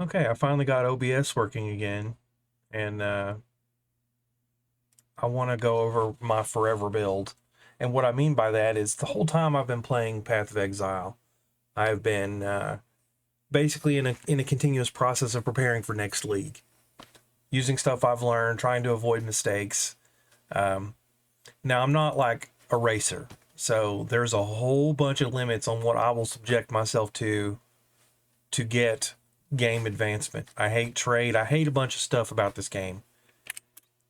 Okay, I finally got OBS working again, and I want to go over my forever build. And what I mean by that is the whole time I've been playing Path of Exile, I've been basically in a continuous process of preparing for next league, using stuff I've learned, trying to avoid mistakes. Now I'm not like a racer, so there's a whole bunch of limits on what I will subject myself to get game advancement. I hate trade. I hate a bunch of stuff about this game.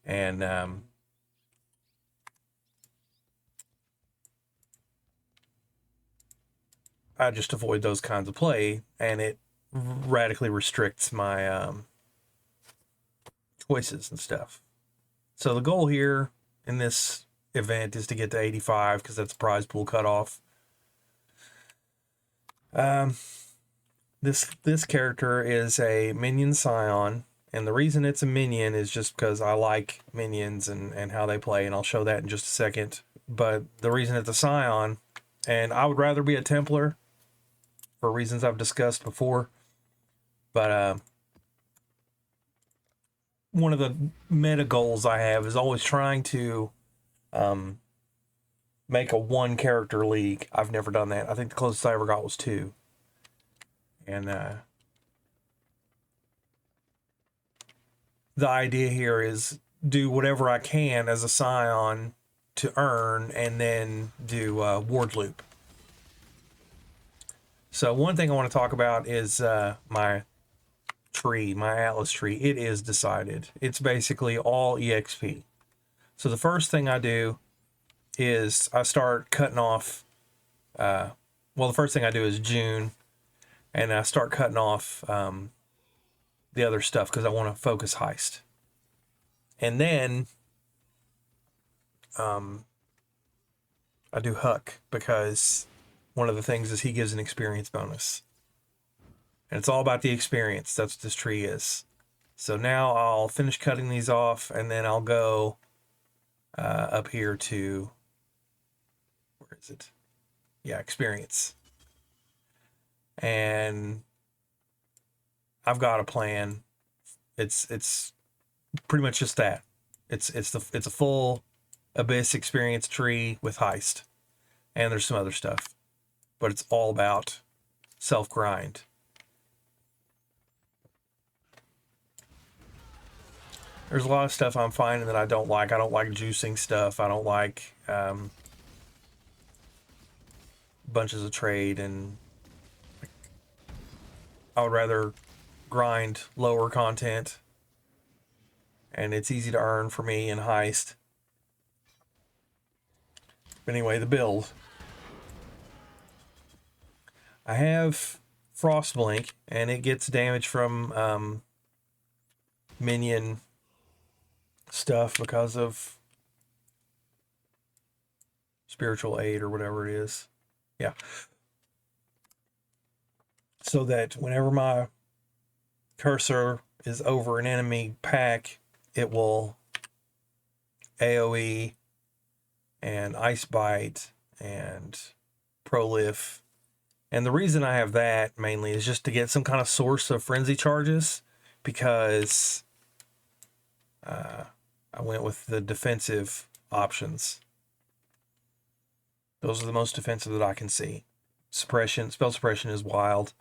And I just avoid those kinds of play, and it radically restricts my choices and stuff. So the goal here in this event is to get to 85 because that's a prize pool cutoff. This character is a minion scion, and the reason it's a minion is just because I like minions and how they play, and I'll show that in just a second. But the reason it's a scion, and I would rather be a Templar for reasons I've discussed before, but one of the meta goals I have is always trying to make a one character league. I've never done that. I think the closest I ever got was 2. And the idea here is do whatever I can as a scion to earn, and then do ward loop. So one thing I want to talk about is my tree, my Atlas tree. It is decided. It's basically all EXP. So the first thing I do is I start cutting off, well, the first thing I do is June, and I start cutting off the other stuff because I want to focus heist. And then I do Huck because one of the things is he gives an experience bonus. And it's all about the experience. That's what this tree is. So now I'll finish cutting these off, and then I'll go up here to, where is it? Yeah, experience. And I've got a plan. It's pretty much just that. It's a full Abyss experience tree with heist, and there's some other stuff, but it's all about self grind. There's a lot of stuff I'm finding that I don't like. I don't like juicing stuff. I don't like bunches of trade, and I would rather grind lower content, and it's easy to earn for me in heist. But anyway, the build. I have Frostblink, and it gets damage from minion stuff because of spiritual aid or whatever it is. Yeah. So that whenever my cursor is over an enemy pack, it will AoE and Ice Bite and Prolif. And the reason I have that mainly is just to get some kind of source of frenzy charges, because I went with the defensive options. Those are the most defensive that I can see. Suppression, spell suppression is wild.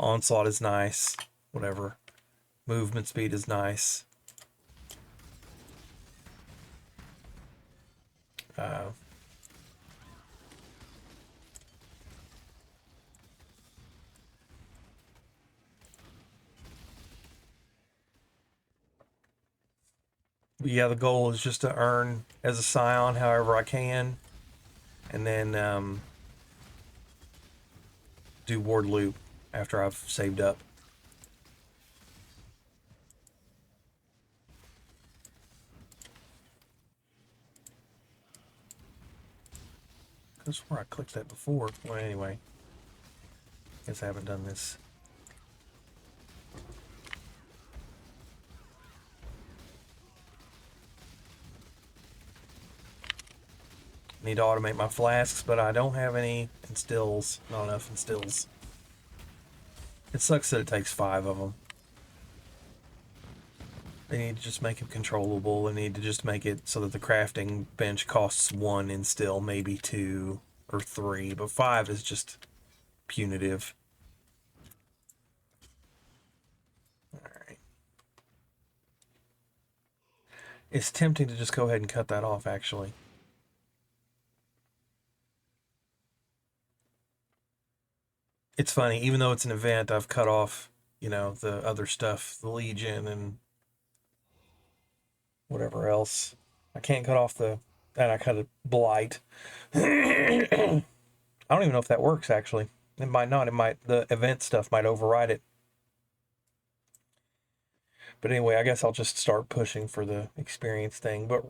Onslaught is nice. Whatever. Movement speed is nice. But yeah, the goal is just to earn as a scion however I can, and then do ward loop after I've saved up. I swear I clicked that before. Well, anyway, guess I haven't done this. Need to automate my flasks, but I don't have any instills. Not enough instills. It sucks that it takes 5 of them. They need to just make it controllable. They need to just make it so that the crafting bench costs 1 instill, maybe 2 or 3, but 5 is just punitive. Alright. It's tempting to just go ahead and cut that off, actually. It's funny, even though it's an event, I've cut off, you know, the other stuff, the Legion and whatever else. I can't cut off the, and I cut a Blight. I don't even know if that works, actually. It might not. It might, the event stuff might override it. But anyway, I guess I'll just start pushing for the experience thing. But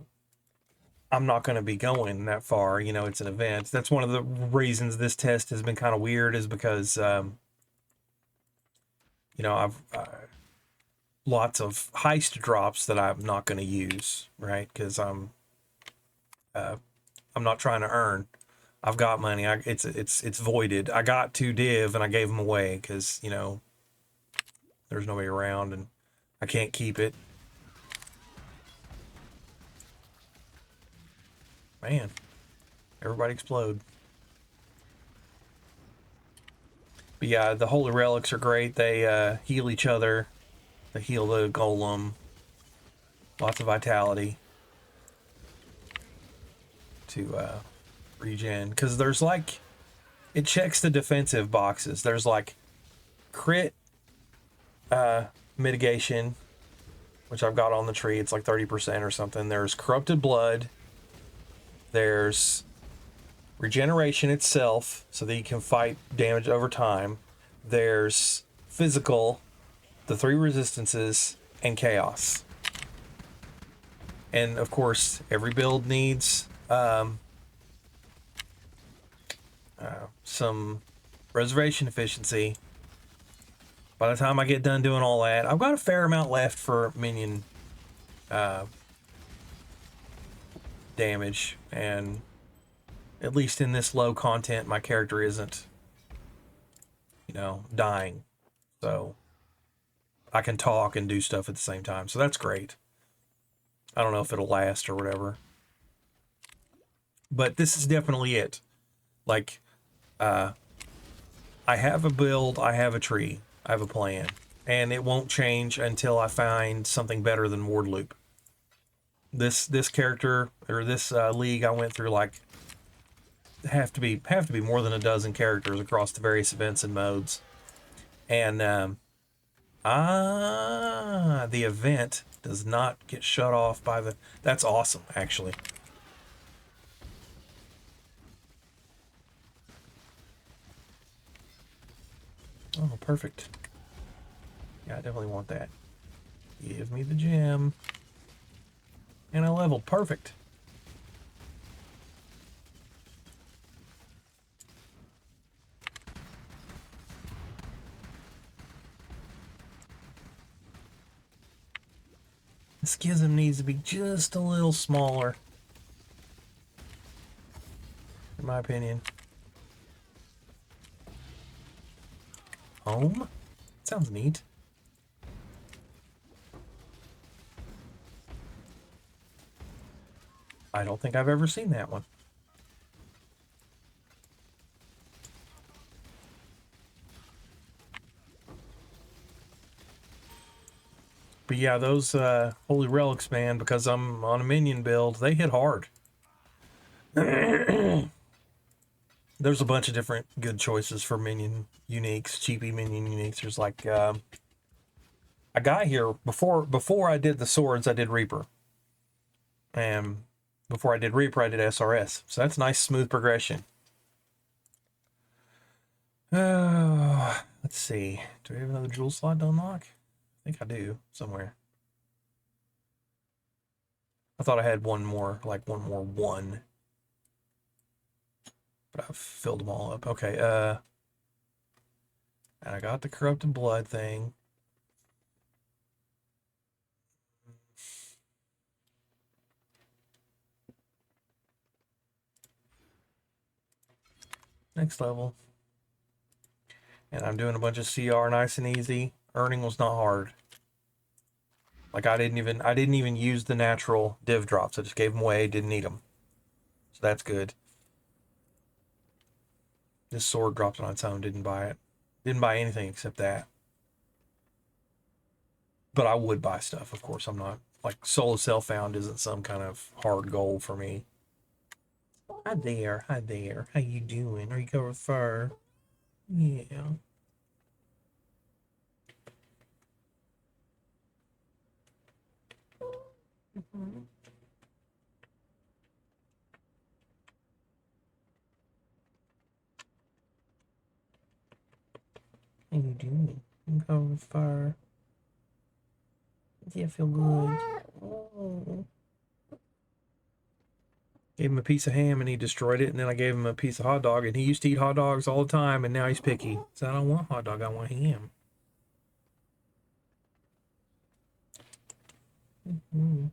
I'm not going to be going that far. You know, it's an event. That's one of the reasons this test has been kind of weird, is because, you know, I've lots of heist drops that I'm not going to use, right? Because I'm not trying to earn. I've got money. It's voided. I got 2 div and I gave them away because, you know, there's nobody around and I can't keep it. Man, everybody explode. But yeah, the holy relics are great. They heal each other. They heal the golem. Lots of vitality to regen. Because there's like, it checks the defensive boxes. There's like crit mitigation, which I've got on the tree. It's like 30% or something. There's corrupted blood. There's regeneration itself, so that you can fight damage over time. There's physical, the 3 resistances, and chaos. And of course, every build needs some reservation efficiency. By the time I get done doing all that, I've got a fair amount left for minion damage, and at least in this low content, my character isn't, you know, dying. So I can talk and do stuff at the same time. So that's great. I don't know if it'll last or whatever. But this is definitely it. Like, I have a build, I have a tree, I have a plan. And it won't change until I find something better than Ward Loop. This character, or this league I went through, like, have to be more than a dozen characters across the various events and modes. And the event does not get shut off by the, that's awesome, actually. Oh, perfect. Yeah, I definitely want that. Give me the gem. And I leveled. Perfect. The schism needs to be just a little smaller, in my opinion. Home? Sounds neat. I don't think I've ever seen that one. But yeah, those holy relics, man, because I'm on a minion build, they hit hard. There's a bunch of different good choices for minion uniques, cheapy minion uniques. There's like a guy here before I did the swords, I did Reaper, and before I did Reaper, I did SRS. So that's nice, smooth progression. Let's see. Do we have another jewel slot to unlock? I think I do somewhere. I thought I had one more, like one more one. But I've filled them all up. Okay, and I got the corrupted blood thing. Next level. And I'm doing a bunch of CR nice and easy. Earning was not hard. Like I didn't even use the natural div drops. I just gave them away. Didn't need them, so that's good. This sword dropped on its own. Didn't buy it. Didn't buy anything except that. But I would buy stuff, of course. I'm not like Soul of Self Found isn't some kind of hard goal for me. Hi there, hi there. How you doing? Are you covered with fur? Yeah. Mm-hmm. How you doing? I'm covered with fur. Yeah, I feel good. Oh. Gave him a piece of ham and he destroyed it, and then I gave him a piece of hot dog, and he used to eat hot dogs all the time, and now he's picky. So I don't want hot dog, I want ham. Mm-hmm.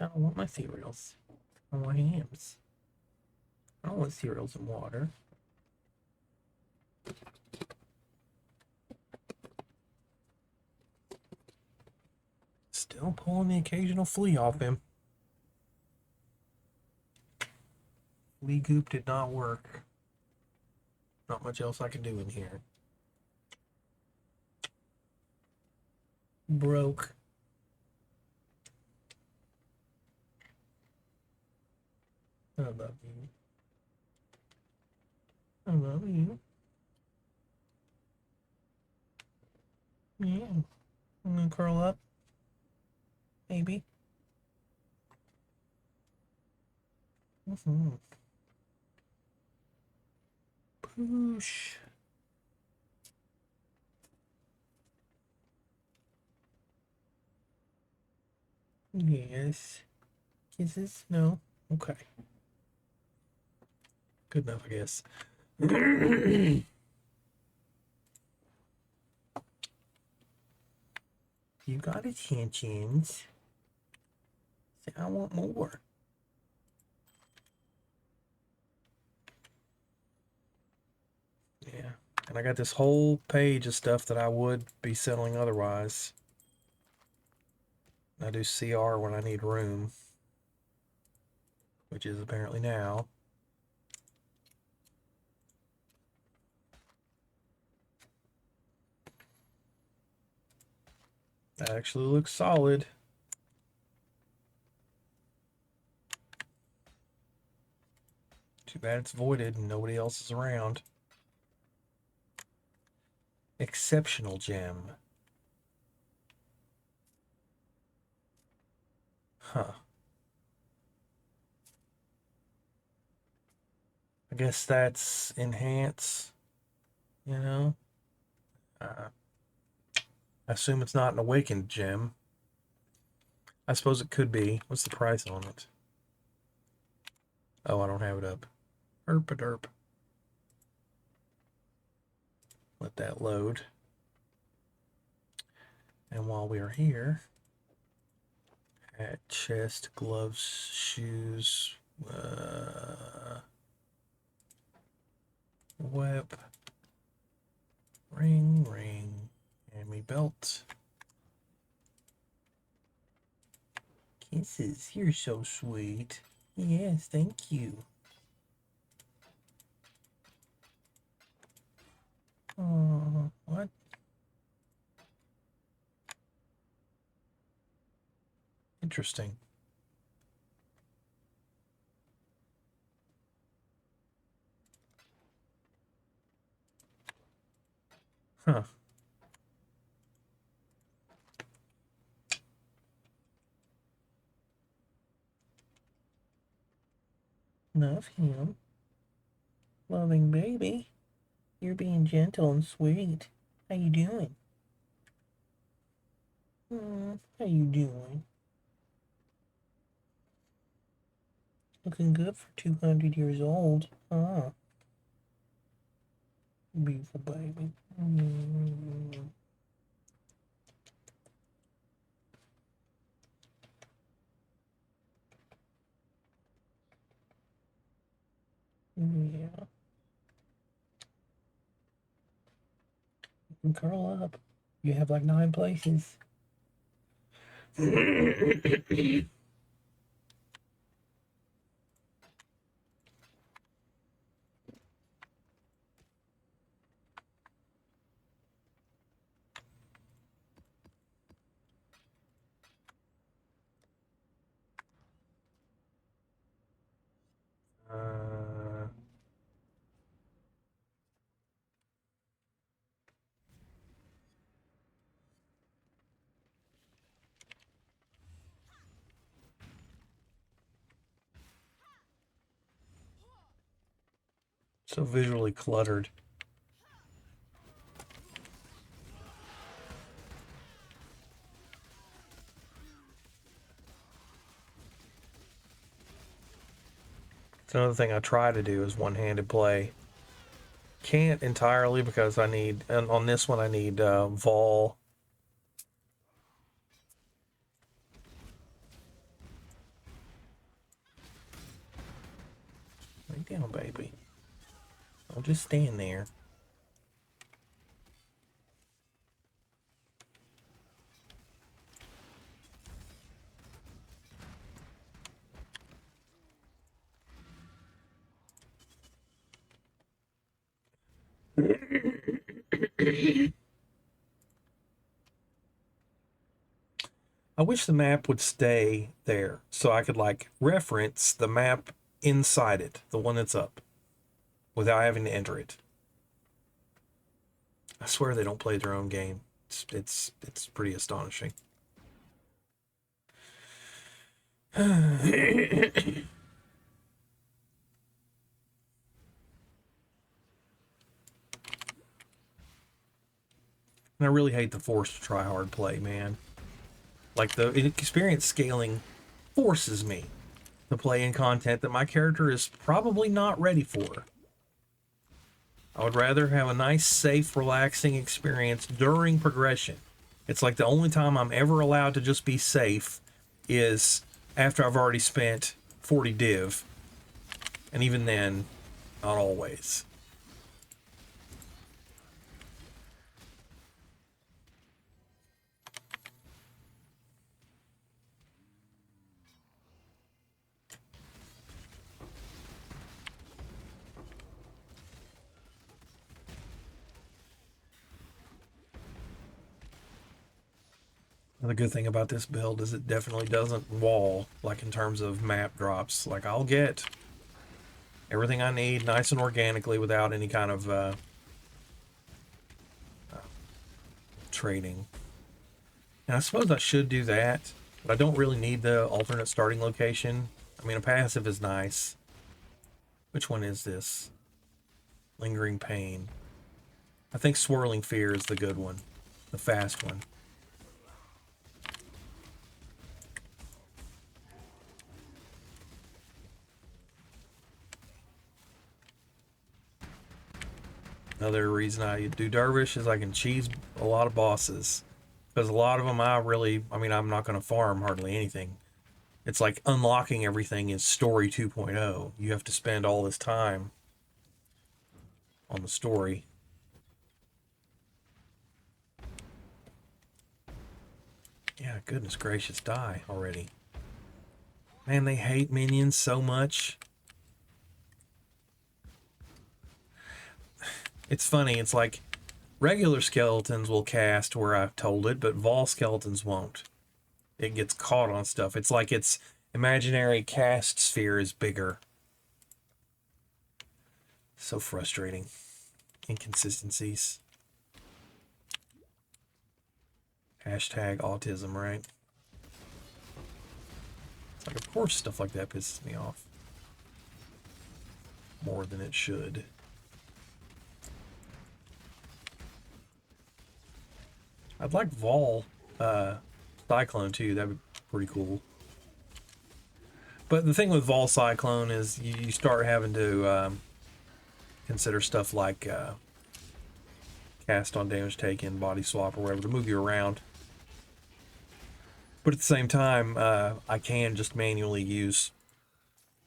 I don't want my cereals. I want hams. I don't want cereals and water. Still pulling the occasional flea off him. Flea goop did not work. Not much else I can do in here. Broke. I love you. I love you. Yeah. I'm gonna curl up. Maybe. Mm-hmm. Poosh. Yes. Kisses? No? Okay. Good enough, I guess. You got attentions. Say, I want more. Yeah. And I got this whole page of stuff that I would be selling otherwise. I do CR when I need room, which is apparently now. That actually looks solid. Too bad it's voided and nobody else is around. Exceptional gem. Huh. I guess that's enhance, you know? I assume it's not an awakened gem. I suppose it could be. What's the price on it? Oh, I don't have it up. Herp a derp. Let that load. And while we are here, hat, chest, gloves, shoes, whip, ring, hammy belt. Kisses, you're so sweet. Yes, thank you. What? Interesting. Huh. Love him. Loving baby. You're being gentle and sweet. How you doing? How you doing? Looking good for 200 years old. Huh. Beautiful baby. Curl up. You have like 9 places. Uh, so visually cluttered. It's another thing I try to do is one-handed play. Can't entirely because I need, and on this one I need Vol. Lay down, baby. I'll just stand there. I wish the map would stay there so I could like reference the map inside it, the one that's up, without having to enter it. I swear they don't play their own game. It's pretty astonishing. And I really hate the forced try hard play, man. Like the experience scaling forces me to play in content that my character is probably not ready for. I would rather have a nice, safe, relaxing experience during progression. It's like the only time I'm ever allowed to just be safe is after I've already spent 40 div. And even then, not always. The good thing about this build is it definitely doesn't wall, like in terms of map drops. Like I'll get everything I need nice and organically without any kind of trading. And I suppose I should do that, but I don't really need the alternate starting location. I mean, a passive is nice. Which one is this? Lingering Pain. I think Swirling Fear is the good one, the fast one. Another reason I do Dervish is I can cheese a lot of bosses. Because a lot of them I mean, I'm not going to farm hardly anything. It's like unlocking everything is story 2.0. You have to spend all this time on the story. Yeah, goodness gracious, die already. Man, they hate minions so much. It's funny, it's like regular skeletons will cast where I've told it, but Vol skeletons won't. It gets caught on stuff. It's like its imaginary cast sphere is bigger. So frustrating. Inconsistencies. Hashtag autism, right? It's like, of course, stuff like that pisses me off. More than it should. I'd like Vol Cyclone too. That'd be pretty cool. But the thing with Vol Cyclone is you start having to consider stuff like cast on damage taken, body swap, or whatever to move you around. But at the same time, I can just manually use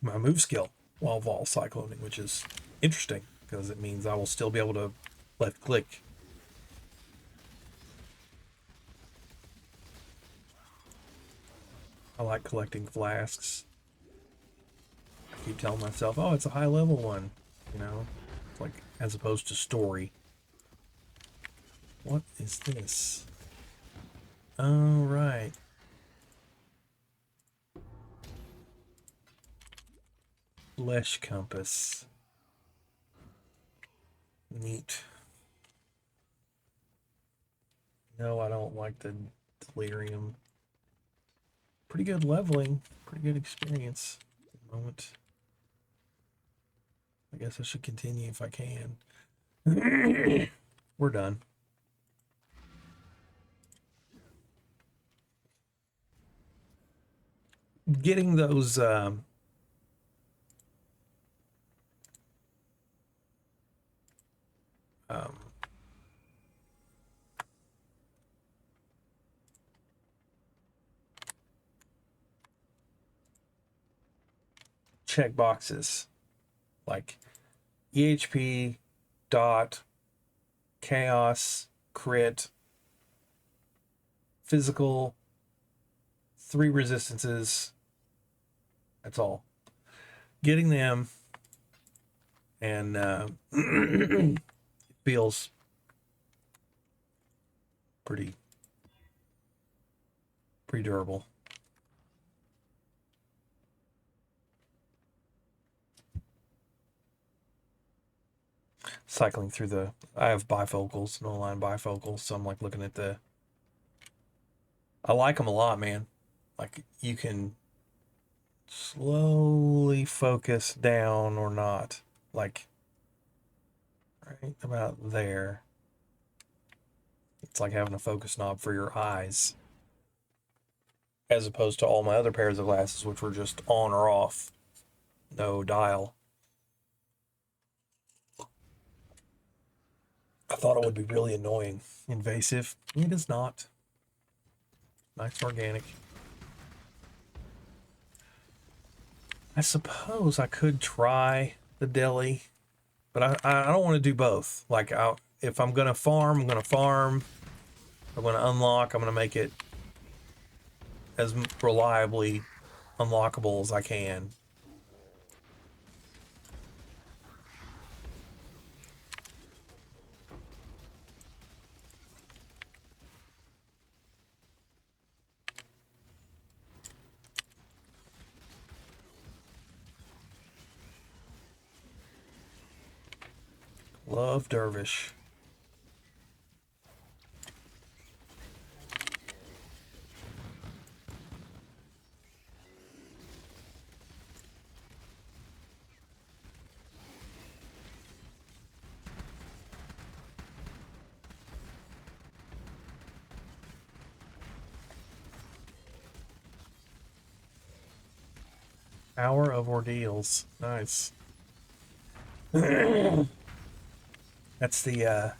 my move skill while Vol Cycloning, which is interesting because it means I will still be able to left click I like collecting flasks. I keep telling myself, oh, it's a high level one, you know, like as opposed to story. What is this? Oh, right. Flesh compass. Neat. No, I don't like the delirium. Pretty good leveling. Pretty good experience at the moment. I guess I should continue if I can. We're done. Getting those um, check boxes like EHP, dot, chaos, crit, physical, 3 resistances. That's all. Getting them and it feels pretty durable. Cycling through I have bifocals, no line bifocals, so I'm like looking at I like them a lot, man. Like you can slowly focus down or not, like right about there. It's like having a focus knob for your eyes, as opposed to all my other pairs of glasses, which were just on or off, no dial. I thought it would be really annoying, invasive. It is not. Nice organic. I suppose I could try the deli, but I don't want to do both. Like, if I'm going to farm, I'm going to farm. I'm going to unlock, I'm going to make it as reliably unlockable as I can. Love Dervish. Hour of Ordeals. Nice. That's the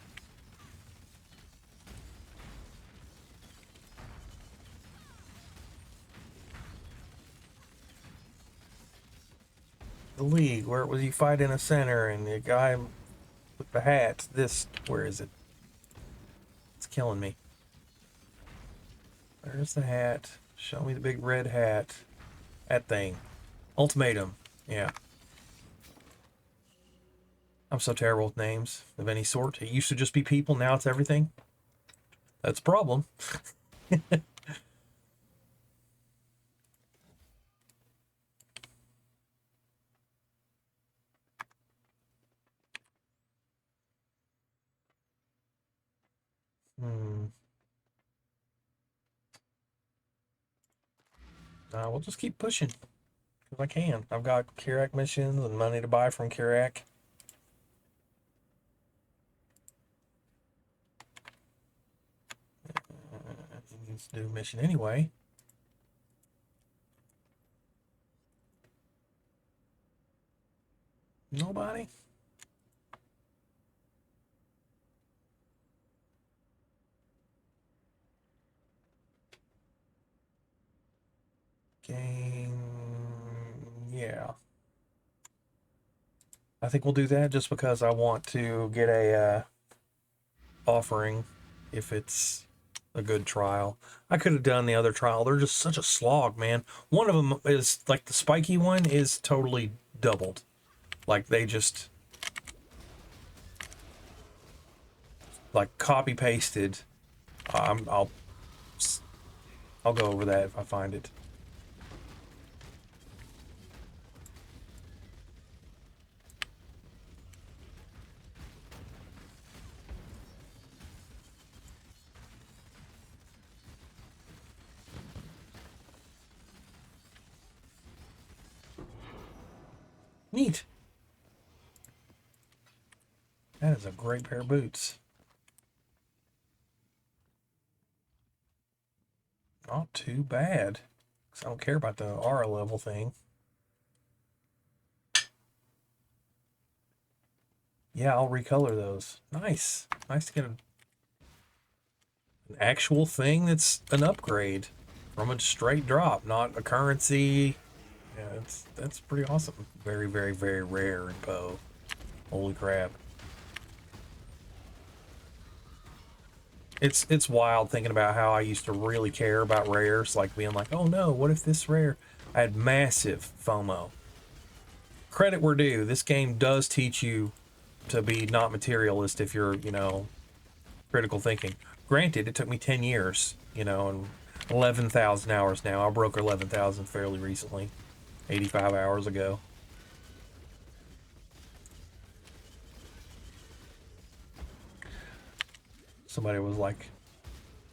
league where it was you fight in a center and the guy with the hat. Where is it? It's killing me. There's the hat. Show me the big red hat. That thing. Ultimatum. Yeah. I'm so terrible with names of any sort. It used to just be people, now it's everything. That's a problem. Hmm. We'll just keep pushing because I can. I've got Kirak missions and money to buy from Kirak. He needs to do a mission anyway. Nobody? Game. Yeah. I think we'll do that just because I want to get a offering if it's a good trial. I could have done the other trial. They're just such a slog, man. One of them is like the spiky one is totally doubled. Like they just like copy pasted. I'll go over that if I find it. Neat. That is a great pair of boots. Not too bad. Because I don't care about the aura level thing. Yeah, I'll recolor those. Nice. Nice to get an actual thing that's an upgrade from a straight drop, not a currency. Yeah, that's pretty awesome. Very, very, very rare in Poe. Holy crap. It's wild thinking about how I used to really care about rares, like being like, oh no, what if this rare? I had massive FOMO. Credit where due, this game does teach you to be not materialist if you're, you know, critical thinking. Granted, it took me 10 years, you know, and 11,000 hours now. I broke 11,000 fairly recently, 85 hours ago. Somebody was like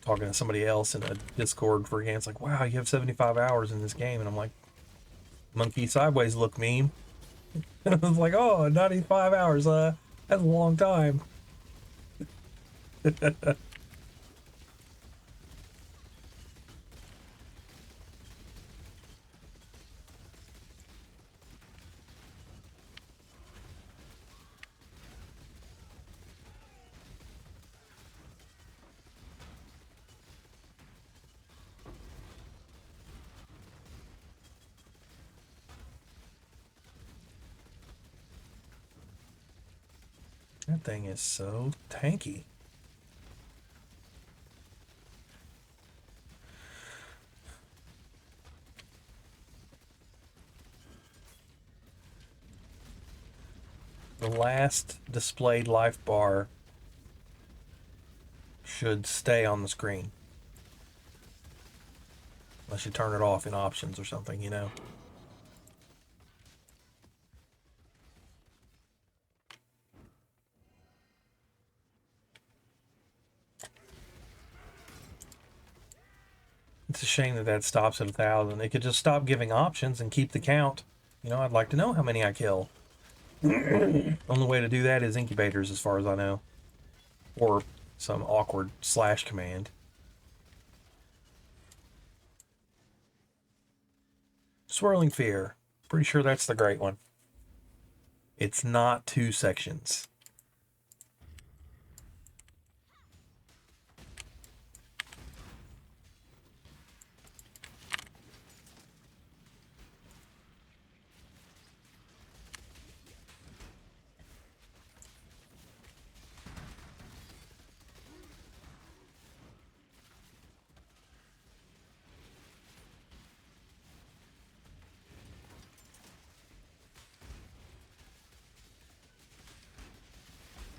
talking to somebody else in a Discord for a game. It's like, wow, you have 75 hours in this game. And I'm like, monkey sideways look meme. And I was like, oh, 95 hours. That's a long time. That thing is so tanky. The last displayed life bar should stay on the screen. Unless you turn it off in options or something, you know. It's a shame that that stops at 1,000. They could just stop giving options and keep the count. You know, I'd like to know how many I kill. Only way to do that is incubators, as far as I know. Or some awkward slash command. Swirling Fear. Pretty sure that's the great one. It's not 2 sections.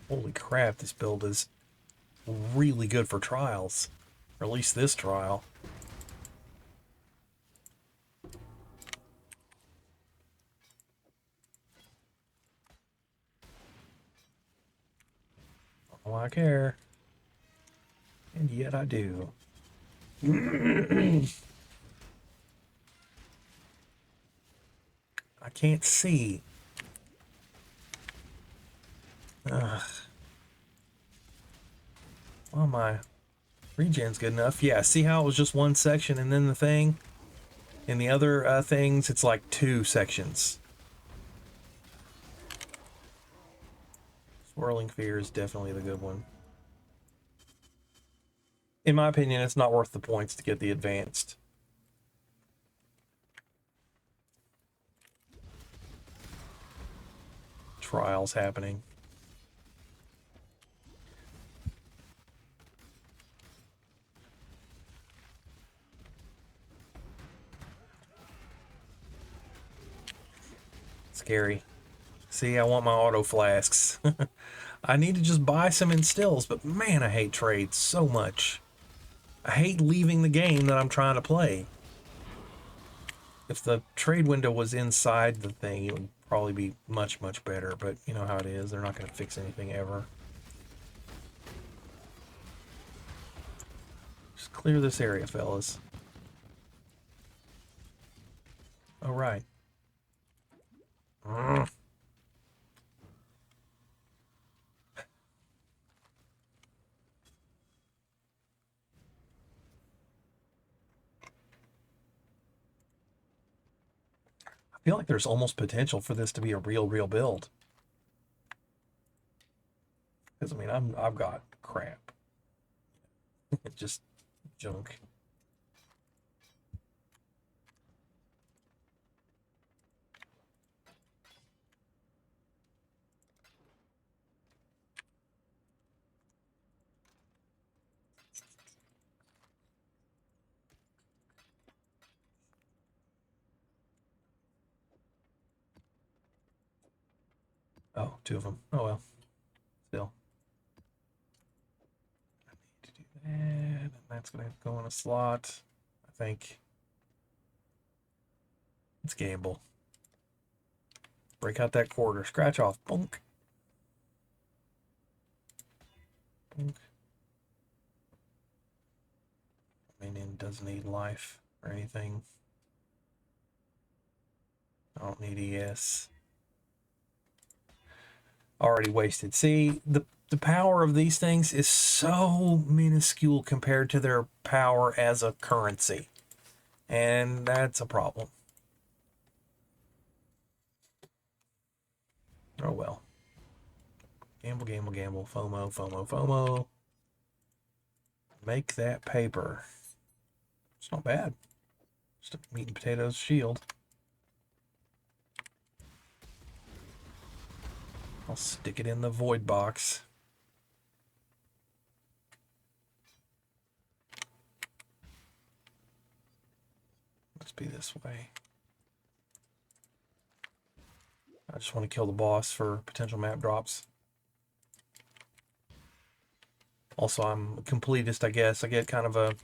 Holy crap, this build is really good for trials. Or at least this trial. Oh, I care. And yet I do. I can't see. Ugh. Well, my regen's good enough. Yeah, see how it was just one section and then the thing? In the other things, it's like 2 sections. Swirling Fear is definitely the good one. In my opinion, it's not worth the points to get the advanced. Trials happening. Scary. See, I want my auto flasks. I need to just buy some instills, but man, I hate trades so much. I hate leaving the game that I'm trying to play. If the trade window was inside the thing, it would probably be much, much better, but you know how it is. They're not going to fix anything ever. Just clear this area, fellas. All right. I feel like there's almost potential for this to be a real build. Because I mean, I've got crap. Just junk. Oh, two of them. Oh well. Still. I need to do that. And that's going to go in a slot. I think. Let's gamble. Break out that quarter. Scratch off. Bonk. Bonk. Minion doesn't need life or anything. I don't need ES. Already wasted. See, the power of these things is so minuscule compared to their power as a currency. And that's a problem. Oh well. Gamble, gamble, gamble. FOMO, FOMO, FOMO. Make that paper. It's not bad. Just a meat and potatoes shield. I'll stick it in the void box. Let's be this way. I just want to kill the boss for potential map drops. Also, I'm a completist, I guess. I get kind of a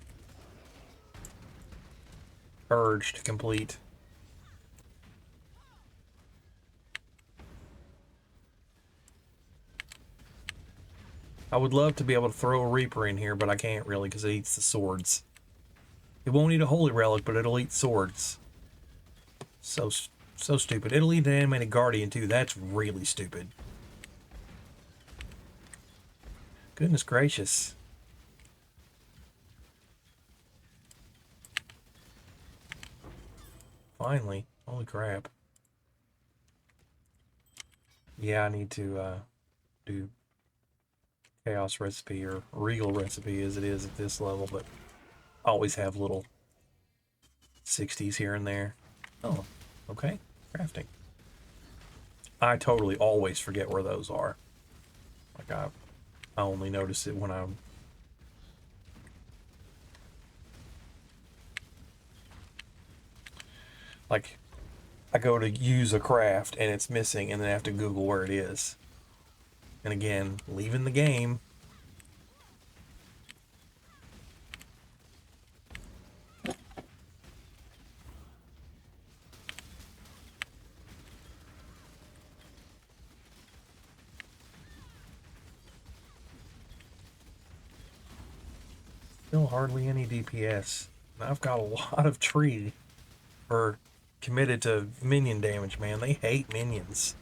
urge to complete. I would love to be able to throw a Reaper in here, but I can't really because it eats the swords. It won't eat a Holy Relic, but it'll eat swords. So stupid. It'll eat an Animated Guardian, too. That's really stupid. Goodness gracious. Finally. Holy crap. Yeah, I need to do Chaos Recipe or Regal Recipe as it is at this level, but I always have little 60s here and there. Oh, okay. Crafting. I totally always forget where those are. Like I only notice it when I'm like I go to use a craft and it's missing and then I have to Google where it is. And again, leaving the game. Still hardly any DPS. I've got a lot of tree for committed to minion damage, man. They hate minions.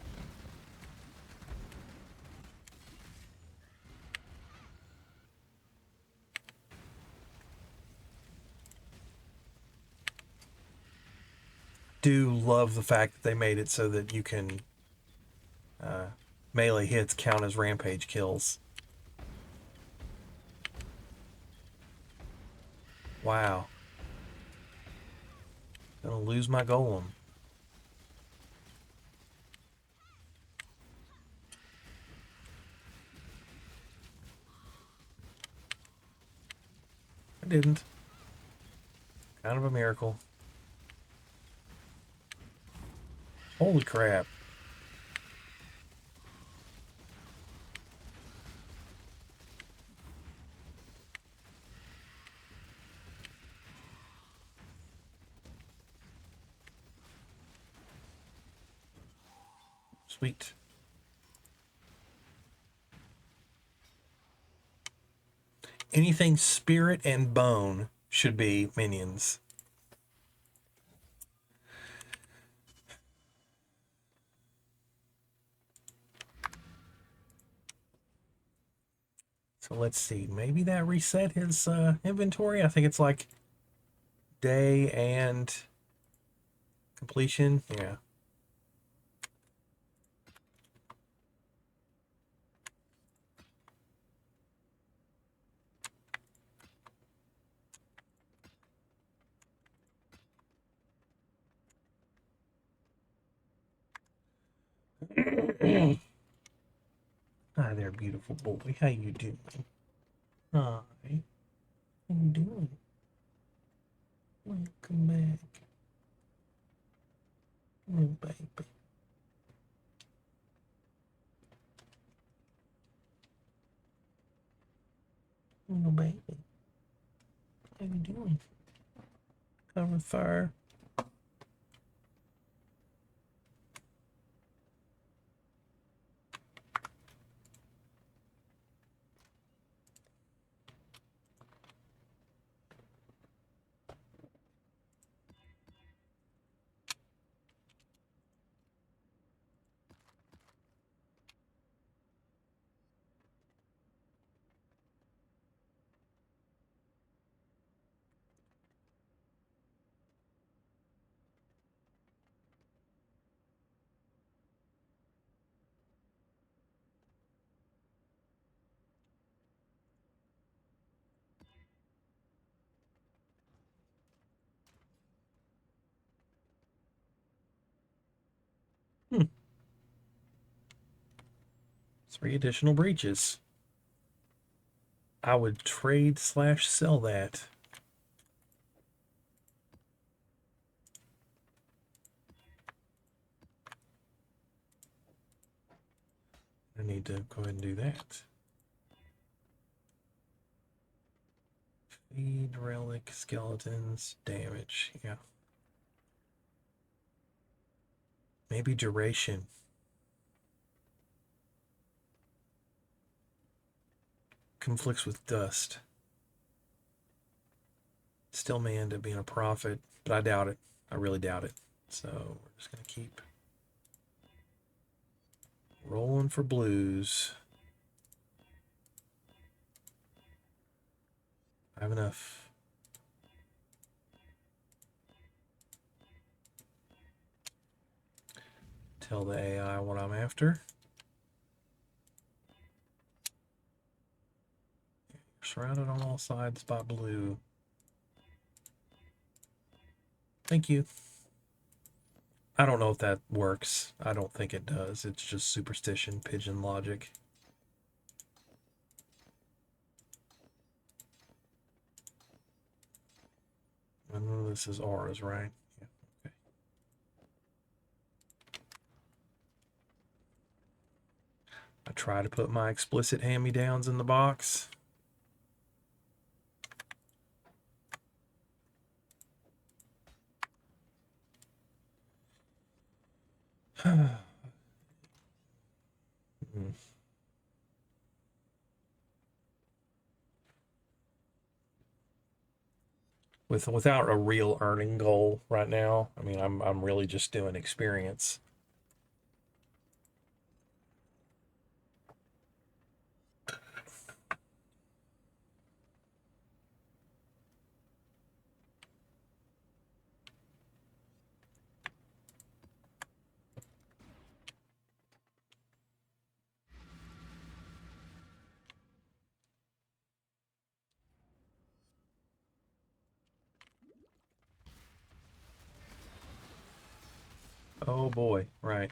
Do love the fact that they made it so that you can melee hits count as rampage kills. Wow. Gonna lose my golem. I didn't. Kind of a miracle. Holy crap. Sweet. Anything spirit and bone should be minions. So let's see. Maybe that reset his inventory. I think it's like day and completion. Yeah. Hi there, beautiful boy. How you doing? Hi. How you doing? Welcome back. Oh, baby. Oh, baby. How you doing? Cover fire. Hmm. 3 additional breaches. I would trade / sell that. I need to go ahead and do that. Feed, relic, skeletons, damage. Yeah. Maybe duration. Conflicts with dust. Still may end up being a profit, but I doubt it. I really doubt it. So we're just going to keep rolling for blues. I have enough. Tell the AI what I'm after. Surrounded on all sides by blue. Thank you. I don't know if that works. I don't think it does. It's just superstition, pigeon logic. I know this is auras, right? Yeah, okay. I try to put my explicit hand-me-downs in the box. Without a real earning goal right now. I mean, I'm really just doing experience. Oh boy, right.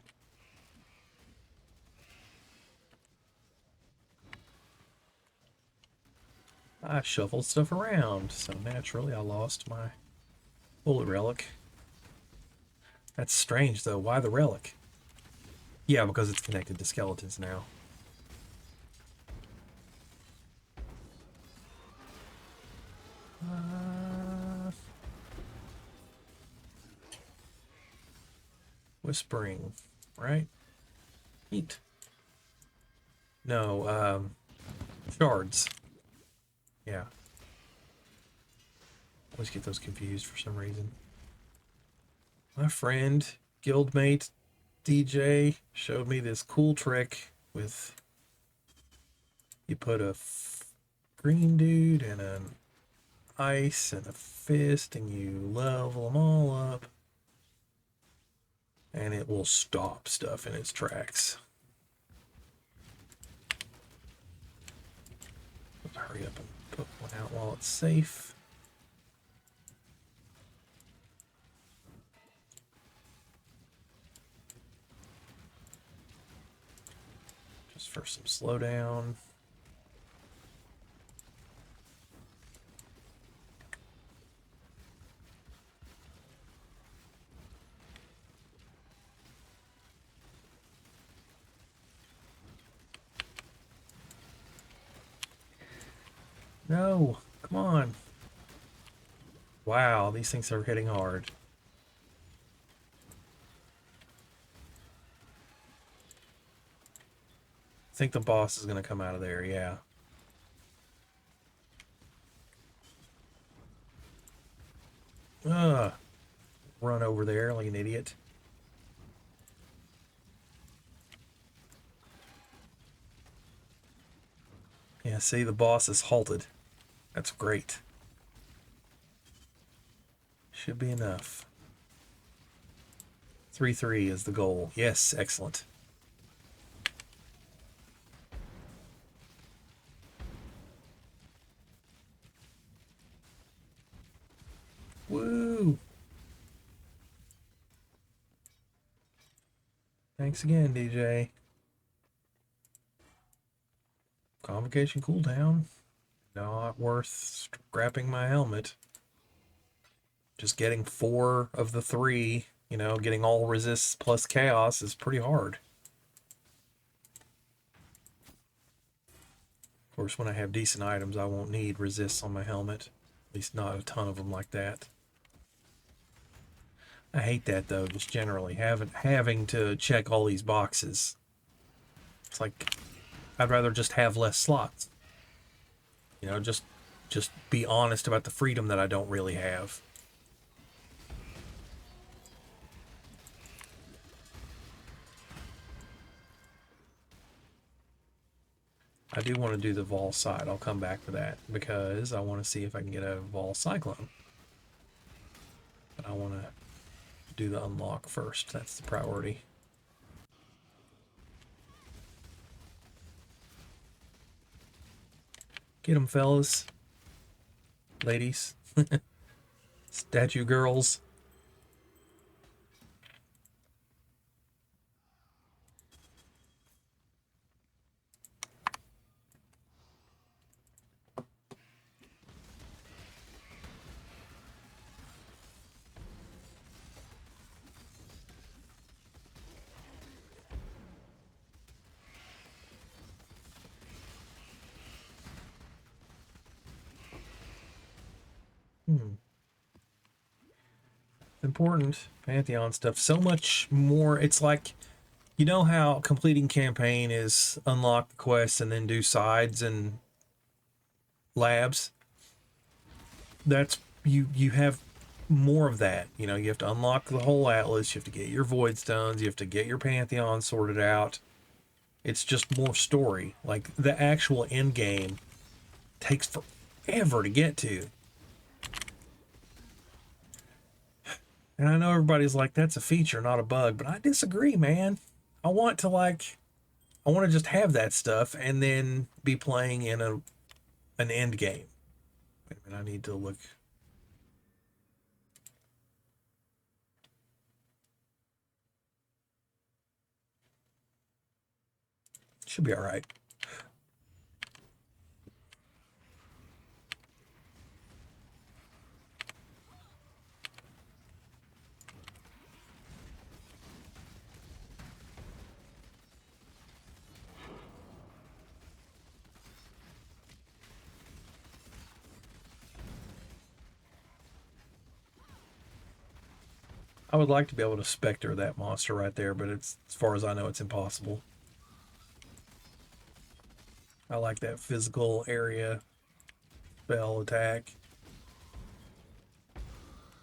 I shuffled stuff around, so naturally I lost my bullet relic. That's strange though. Why the relic? Yeah, because it's connected to skeletons now. Whispering, right? Neat. No, shards. Yeah. Always get those confused for some reason. My friend, guildmate, DJ, showed me this cool trick with you put a green dude and an ice and a fist and you level them all up and it will stop stuff in its tracks. Let's hurry up and put one out while it's safe. Just for some slowdown. No, come on. Wow, these things are hitting hard. I think the boss is going to come out of there, yeah. Run over there like an idiot. Yeah, see, the boss is halted. That's great. Should be enough. 3-3 is the goal. Yes, excellent. Woo! Thanks again, DJ. Convocation cooldown. Not worth scrapping my helmet. Just getting 4 of the 3, you know, getting all resists plus chaos is pretty hard. Of course, when I have decent items, I won't need resists on my helmet. At least not a ton of them like that. I hate that, though, just generally. Having to check all these boxes. It's like, I'd rather just have less slots. You know, just be honest about the freedom that I don't really have. I do want to do the Vol side. I'll come back to that because I want to see if I can get a Vol Cyclone. But I want to do the unlock first. That's the priority. Get 'em, fellas. Ladies. Statue girls. Important. Pantheon stuff. So much more. It's like, you know how completing campaign is unlock the quests and then do sides and labs? That's, you have more of that. You know, you have to unlock the whole atlas, you have to get your void stones, you have to get your pantheon sorted out. It's just more story. Like, the actual end game takes forever to get to. And I know everybody's like, that's a feature, not a bug, but I disagree, man. I want to just have that stuff and then be playing in an end game. Wait a minute, I need to look. Should be all right. I would like to be able to specter that monster right there, but it's, as far as I know, it's impossible. I like that physical area spell attack.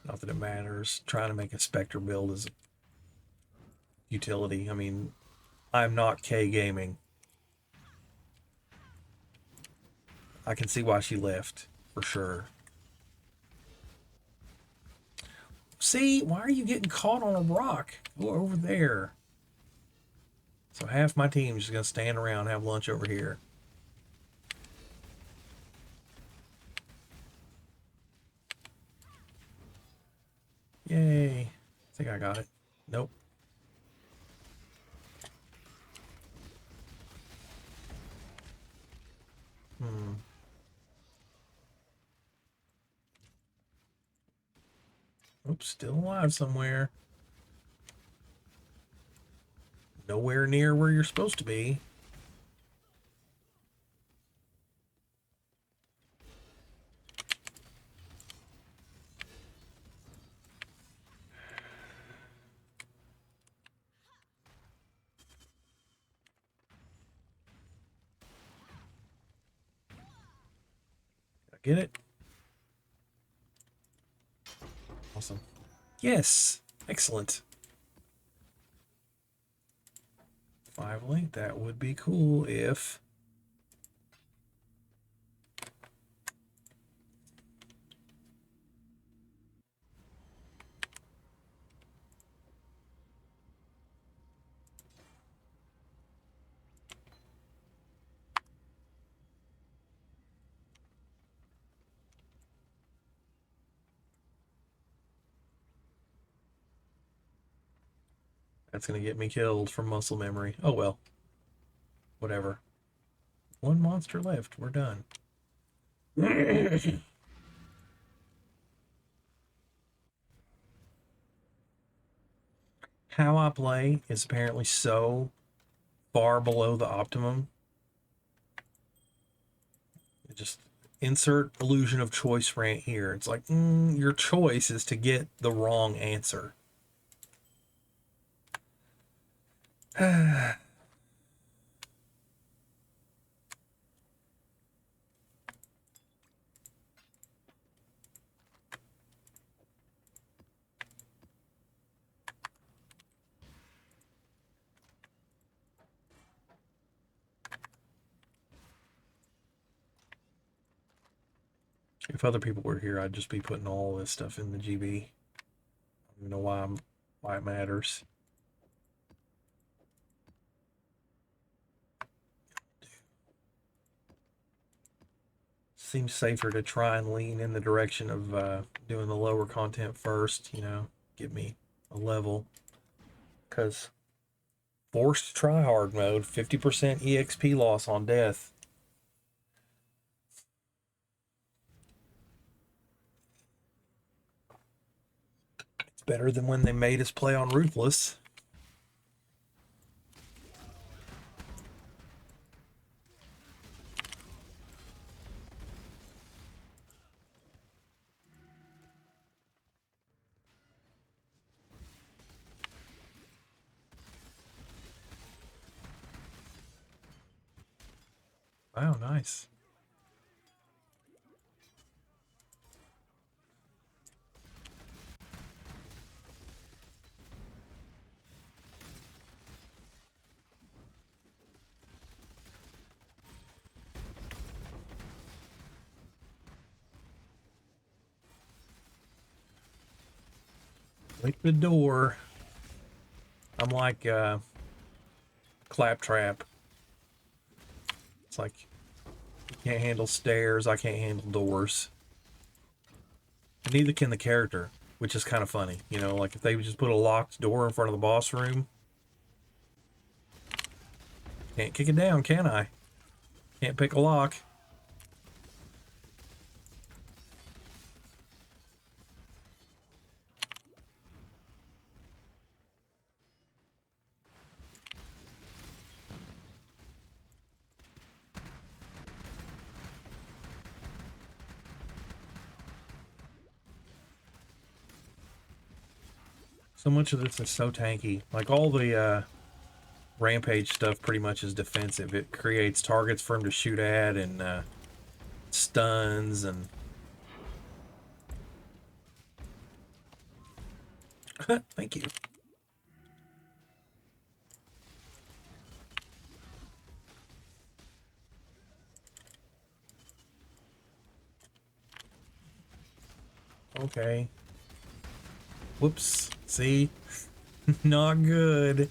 Not that it matters. Trying to make a Spectre build is utility. I mean, I'm not K gaming. I can see why she left, for sure. See, why are you getting caught on a rock? Go over there. So half my team's just going to stand around and have lunch over here. Yay. I think I got it. Nope. Oops, still alive somewhere. Nowhere near where you're supposed to be. Did I get it? Awesome. Yes. Excellent. 5 link. That would be cool if... That's going to get me killed from muscle memory. Oh well. Whatever. 1 monster left. We're done. How I play is apparently so far below the optimum. Just insert illusion of choice rant here. It's like, your choice is to get the wrong answer. If other people were here, I'd just be putting all this stuff in the GB. I don't even know why it matters. Seems safer to try and lean in the direction of doing the lower content first, give me a level. Because forced tryhard mode, 50% EXP loss on death. It's better than when they made us play on Ruthless. Wow, nice. Liquid door. I'm like Claptrap. It's like, you can't handle stairs, I can't handle doors. And neither can the character, which is kind of funny. Like if they would just put a locked door in front of the boss room. Can't kick it down, can I? Can't pick a lock. So much of this is so tanky. Like all the Rampage stuff pretty much is defensive. It creates targets for him to shoot at and stuns and... Thank you. Okay. Whoops. See? Not good.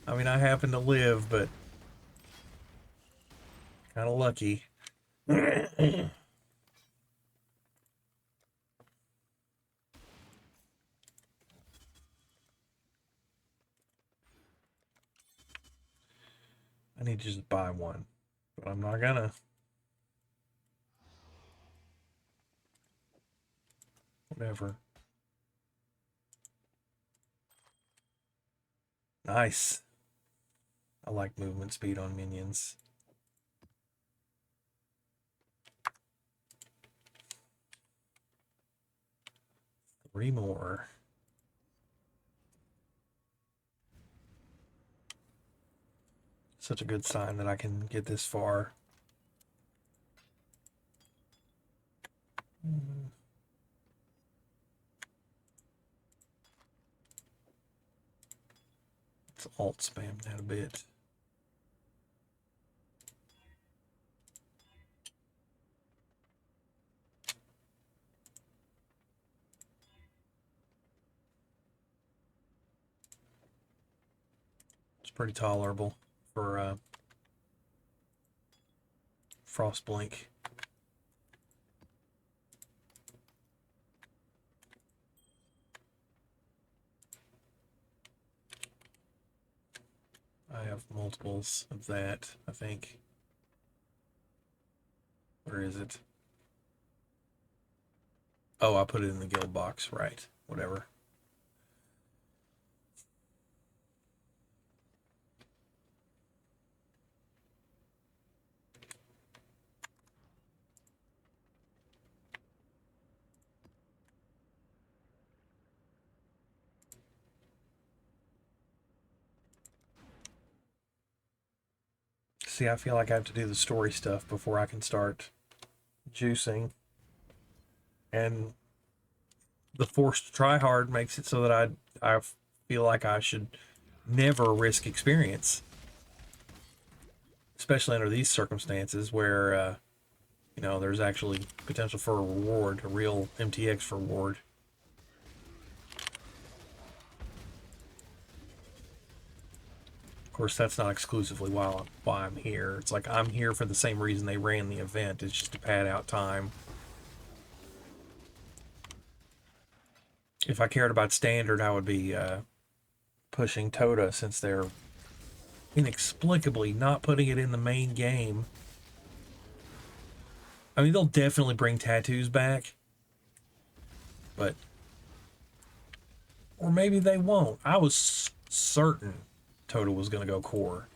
I mean, I happen to live, but kind of lucky. I need to just buy one, but I'm not gonna. Whatever. Nice. I like movement speed on minions. Three more. Such a good sign that I can get this far. Let's alt spam that a bit. It's pretty tolerable for Frost Blink. I have multiples of that, I think. Where is it? Oh, I put it in the guild box, right. Whatever. See, I feel like I have to do the story stuff before I can start juicing. And the forced try hard makes it so that I feel like I should never risk experience. Especially under these circumstances where, you know, there's actually potential for a reward, a real MTX reward. Of course, that's not exclusively why I'm here. It's like I'm here for the same reason they ran the event. It's just to pad out time. If I cared about standard, I would be pushing Toda since they're inexplicably not putting it in the main game. I mean, they'll definitely bring tattoos back, but... Or maybe they won't. I was certain Toda was going to go core.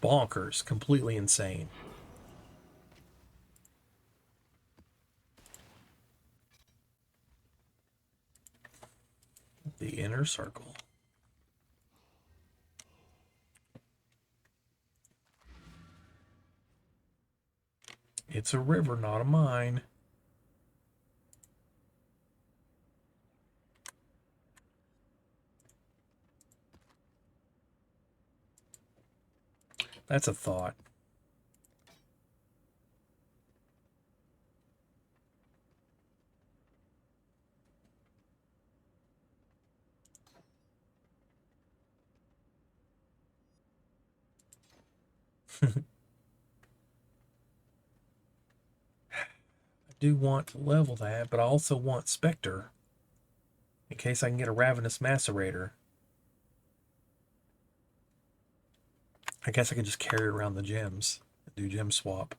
Bonkers. Completely insane. The inner circle. It's a river, not a mine. That's a thought. I do want to level that, but I also want Spectre. In case I can get a Ravenous Macerator. I guess I could just carry around the gems and do gem swap.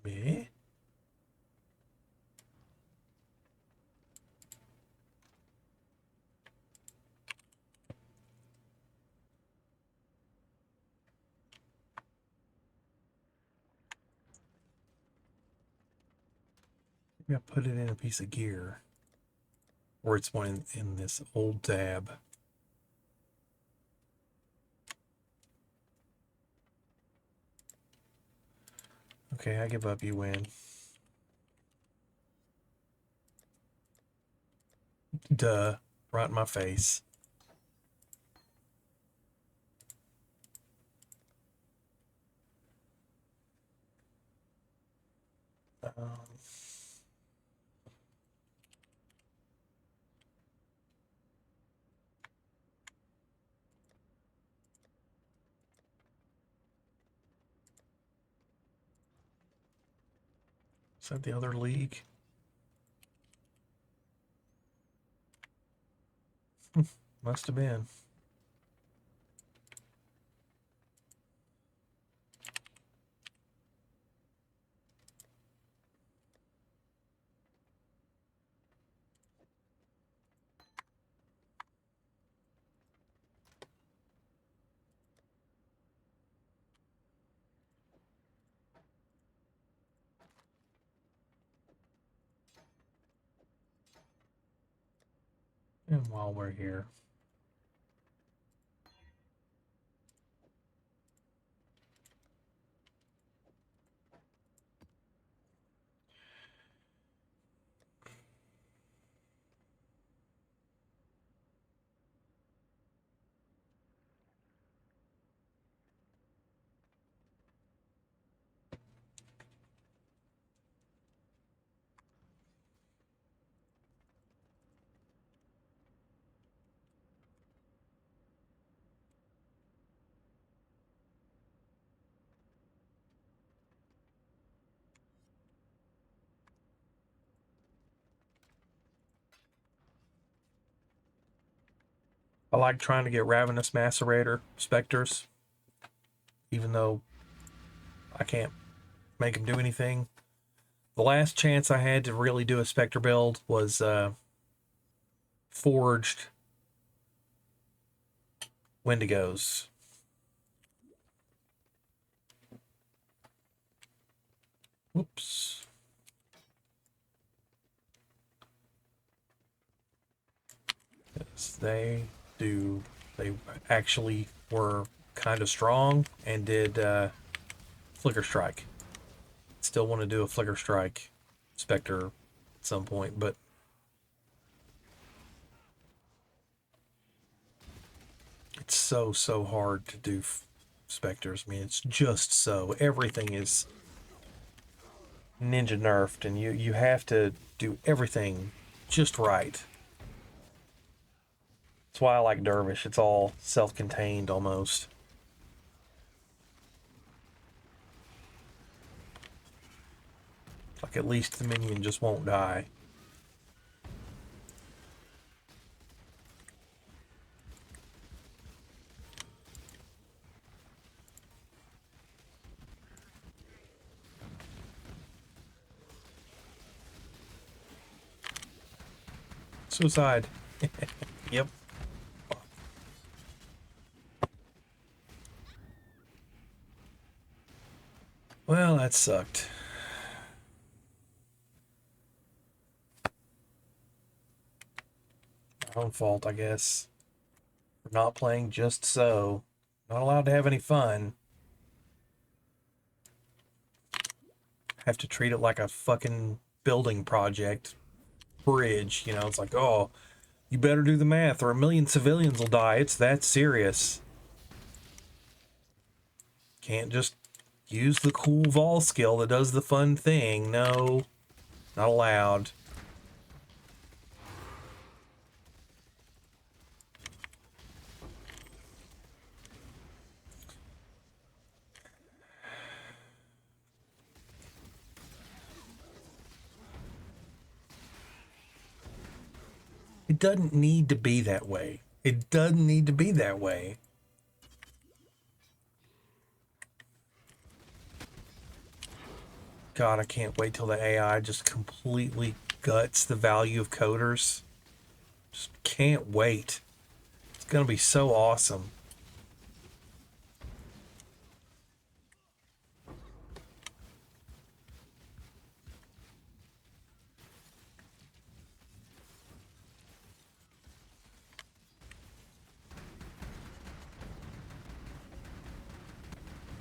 Me? Maybe I put it in a piece of gear. Or it's one in this old tab. Okay, I give up, you win. Duh. Right in my face. Um, is that the other league? Must have been. And while we're here, I like trying to get Ravenous Macerator Spectres, even though I can't make them do anything. The last chance I had to really do a Spectre build was Forged Wendigos. Whoops. Yes, they actually were kind of strong and did Flicker Strike. Still want to do a Flicker Strike Spectre at some point, but it's so hard to do Spectres. I mean, it's just so. Everything is ninja nerfed, and you have to do everything just right. That's why I like Dervish. It's all self-contained almost. Like at least the minion just won't die. Suicide. Yep. Well, that sucked. My own fault, I guess. For not playing just so. Not allowed to have any fun. Have to treat it like a fucking building project. Bridge, you know, it's like, oh, you better do the math or a million civilians will die. It's that serious. Can't just use the cool Vol skill that does the fun thing. No, not allowed. It doesn't need to be that way. It doesn't need to be that way. God, I can't wait till the AI just completely guts the value of coders. Just can't wait. It's gonna be so awesome.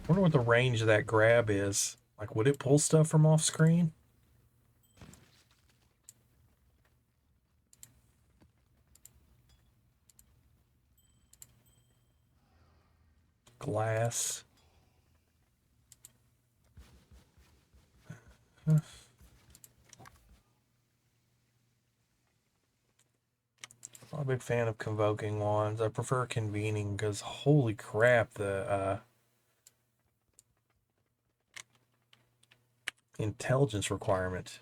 Wonder what the range of that grab is. Like, would it pull stuff from off screen? Glass. Huh. I'm not a big fan of convoking wands. I prefer convening because holy crap, the intelligence requirement.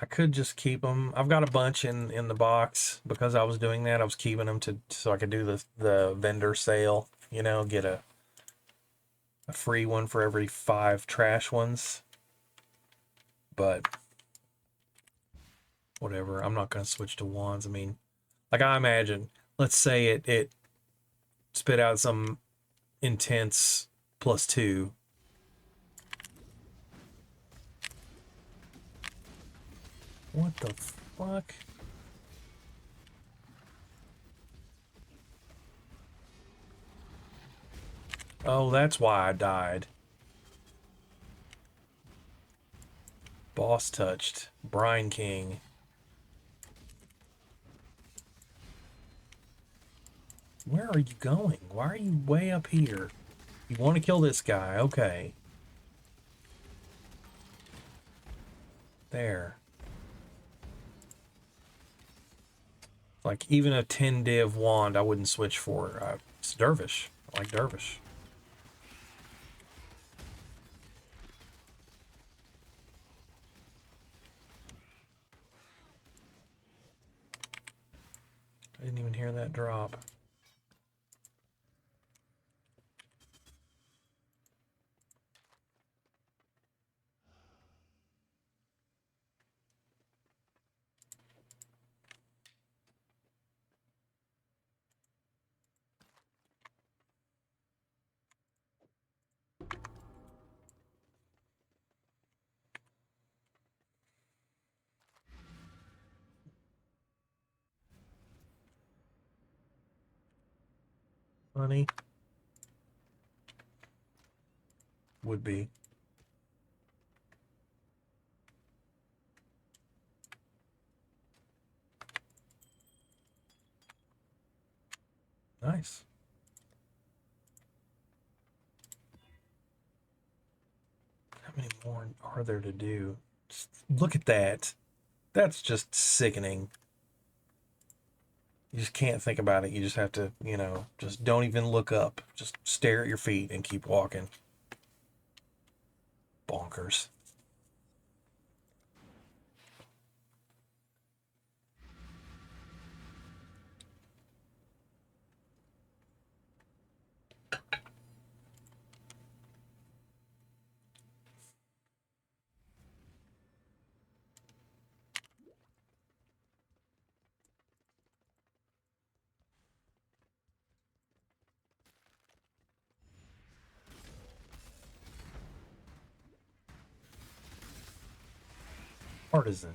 I could just keep them. I've got a bunch in the box because I was doing that. I was keeping them to so I could do the vendor sale. You know, get a free one for every 5 trash ones. But whatever. I'm not gonna switch to wands. I mean, like I imagine. Let's say it spit out some intense +2. What the fuck? Oh, that's why I died. Boss touched. Brine King. Where are you going? Why are you way up here? You want to kill this guy. Okay. There. Like, even a 10 div wand I wouldn't switch for. It's Dervish. I like Dervish. I didn't even hear that drop. Honey. Would be. Nice. How many more are there to do? Just look at that. That's just sickening. You just can't think about it. You just have to, you know, just don't even look up. Just stare at your feet and keep walking. Bonkers. Partisan.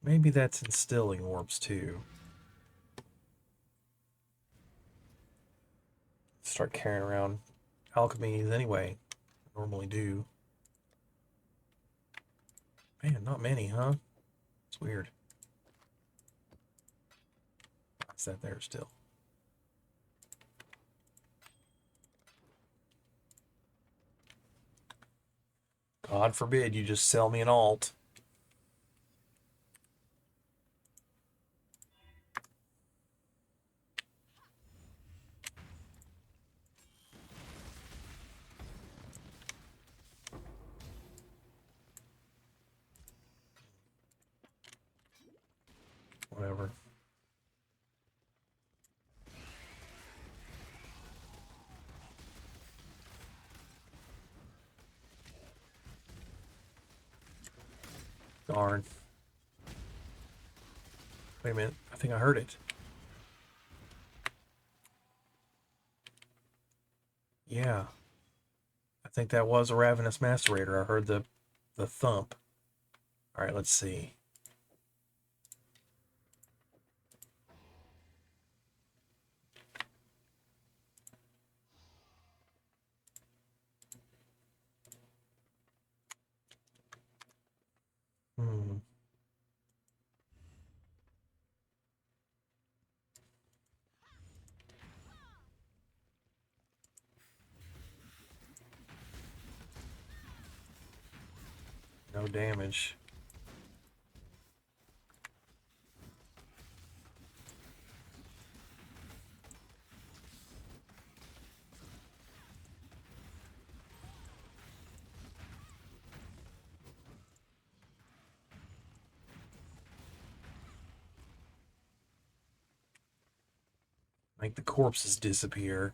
Maybe that's instilling orbs too. Start carrying around alchemies anyway. Normally do. Man, not many, huh? It's weird. Is that there still? God forbid you just sell me an alt. Whatever. Darn. Wait a minute. I think I heard it. Yeah, I think that was a ravenous macerator. I heard the thump. All right, let's see. Hmm. No damage. Make the corpses disappear.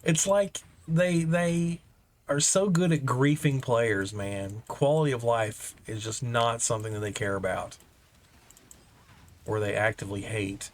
It's like they are so good at griefing players, man. Quality of life is just not something that they care about or they actively hate.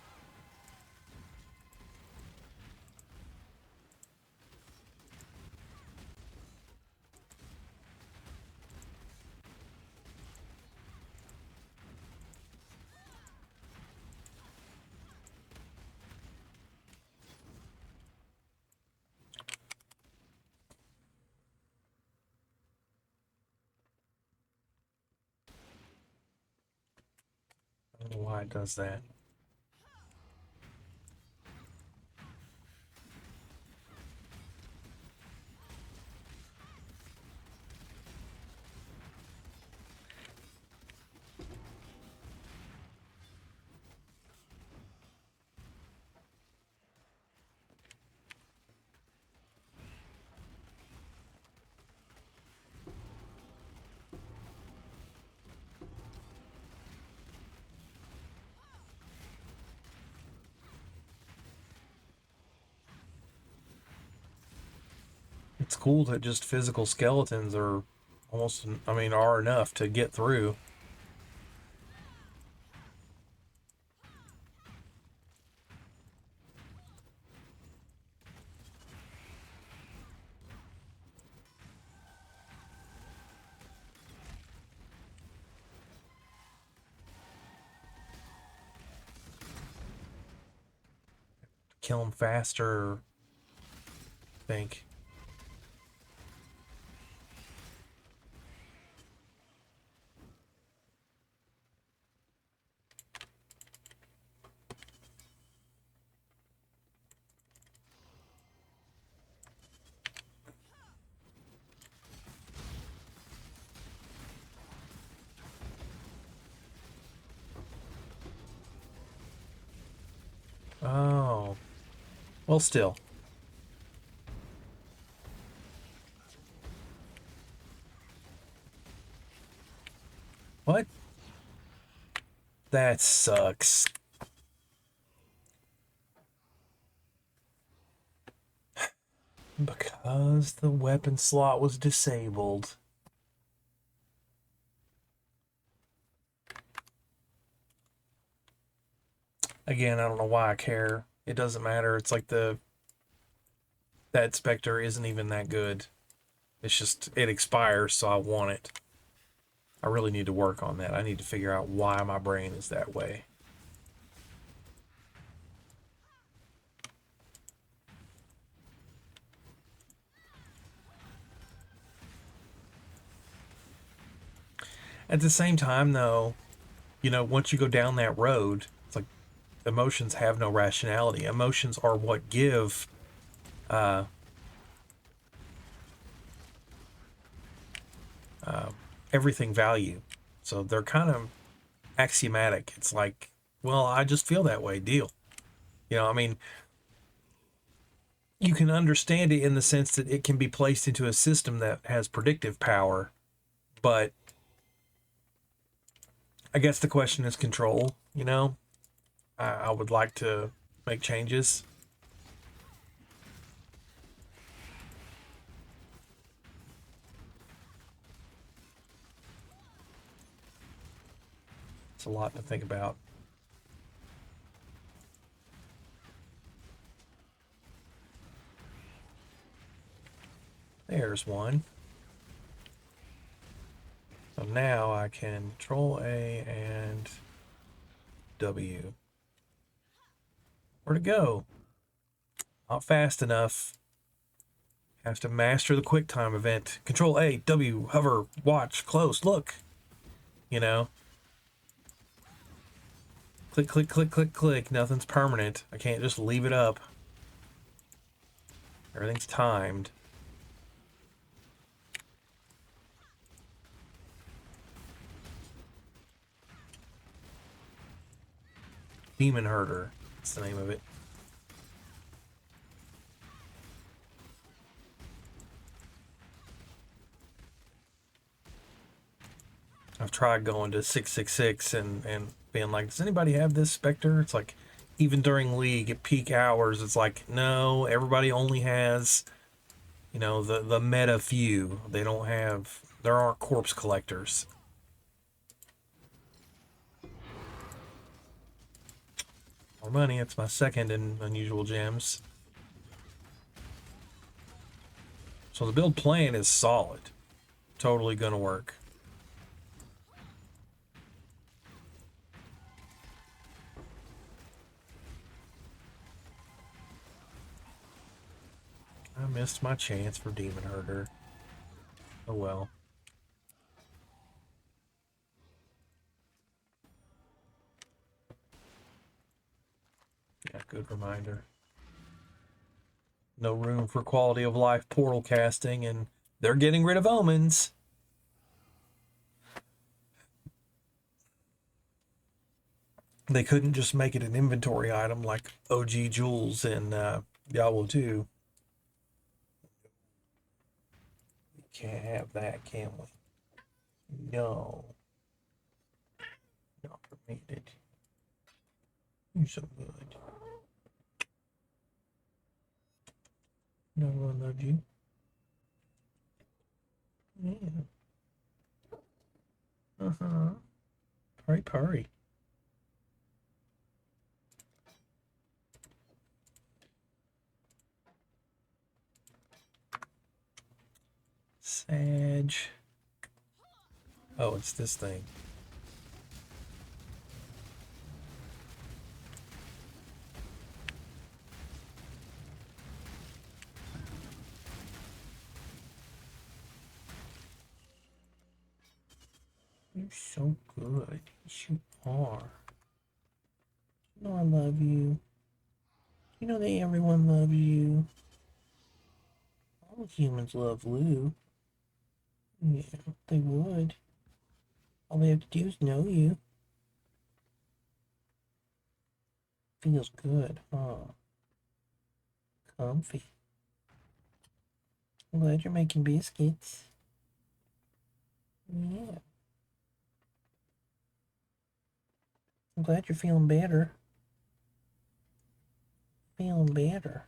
I don't know why it does that. It's cool that just physical skeletons are almost, I mean, are enough to get through. Kill them faster, I think. Oh, well, still. What? That sucks. Because the weapon slot was disabled. Again, I don't know why I care. It doesn't matter. It's like that Spectre isn't even that good. It's just it expires, so I want it. I really need to work on that. I need to figure out why my brain is that way. At the same time, though, once you go down that road, it's like emotions have no rationality. Emotions are what give uh, uh, everything value. So they're kind of axiomatic. It's like, well, I just feel that way. Deal. I mean, you can understand it in the sense that it can be placed into a system that has predictive power, but I guess the question is control. I would like to make changes. It's a lot to think about. There's one. So now I can Control A and W. Where'd it go? Not fast enough. Has to master the quick time event. Control A, W, hover, watch, close, look. You know? Click, click, click, click, click. Nothing's permanent. I can't just leave it up. Everything's timed. Demon Herder. That's the name of it. I've tried going to 666 and being like, does anybody have this Spectre? It's like, even during League at peak hours, it's like, no, everybody only has, you know, the meta few. They don't have, there aren't corpse collectors. More money, it's my second in unusual gems. So the build plan is solid. Totally gonna work. I missed my chance for Demon Herder. Oh well. Yeah, good reminder. No room for quality of life portal casting, and they're getting rid of omens. They couldn't just make it an inventory item like OG Jewels in Diablo 2. We can't have that, can we? No. Not permitted. You're so good. No one loved you. Yeah. Uh-huh. Purry, purry. Sag. Oh, it's this thing. You're so good. Yes, you are. You know I love you. You know that everyone loves you. All humans love Lou. Yeah, they would. All they have to do is know you. Feels good, huh? Comfy. I'm glad you're making biscuits. Yeah. I'm glad you're feeling better. Feeling better.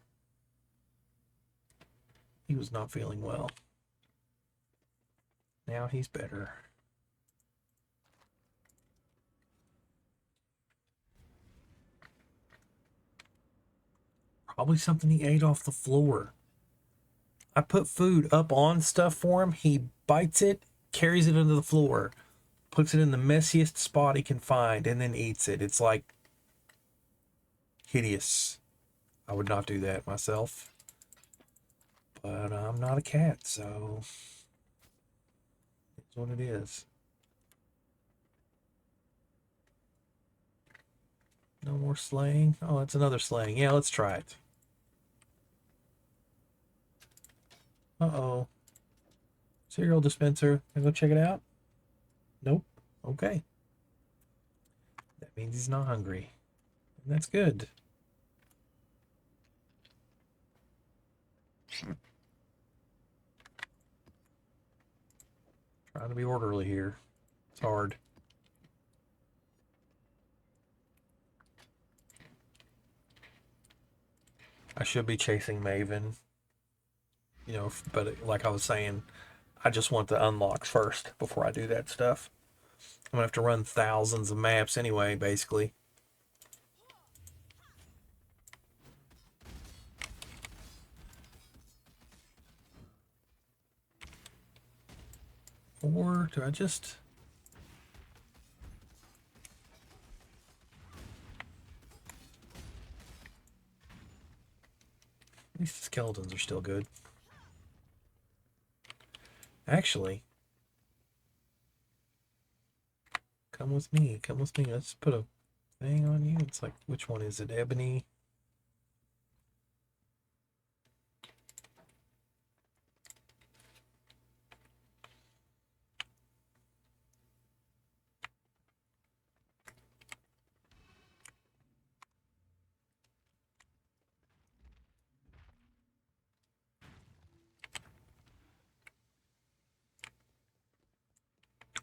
He was not feeling well. Now he's better. Probably something he ate off the floor. I put food up on stuff for him. He bites it, carries it under the floor, puts it in the messiest spot he can find, and then eats it. It's like hideous. I would not do that myself. But I'm not a cat, so it's what it is. No more slaying. Oh, that's another slaying. Yeah, let's try it. Uh-oh. Cereal dispenser. Can I go check it out? Nope. Okay. That means he's not hungry. And that's good. Trying to be orderly here. It's hard. I should be chasing Maven. You know, but like I was saying, I just want the unlocks first before I do that stuff. I'm gonna have to run thousands of maps anyway, basically. Or do I just... At least the skeletons are still good. Actually, come with me. Come with me. Let's put a thing on you. It's like, which one is it? Ebony.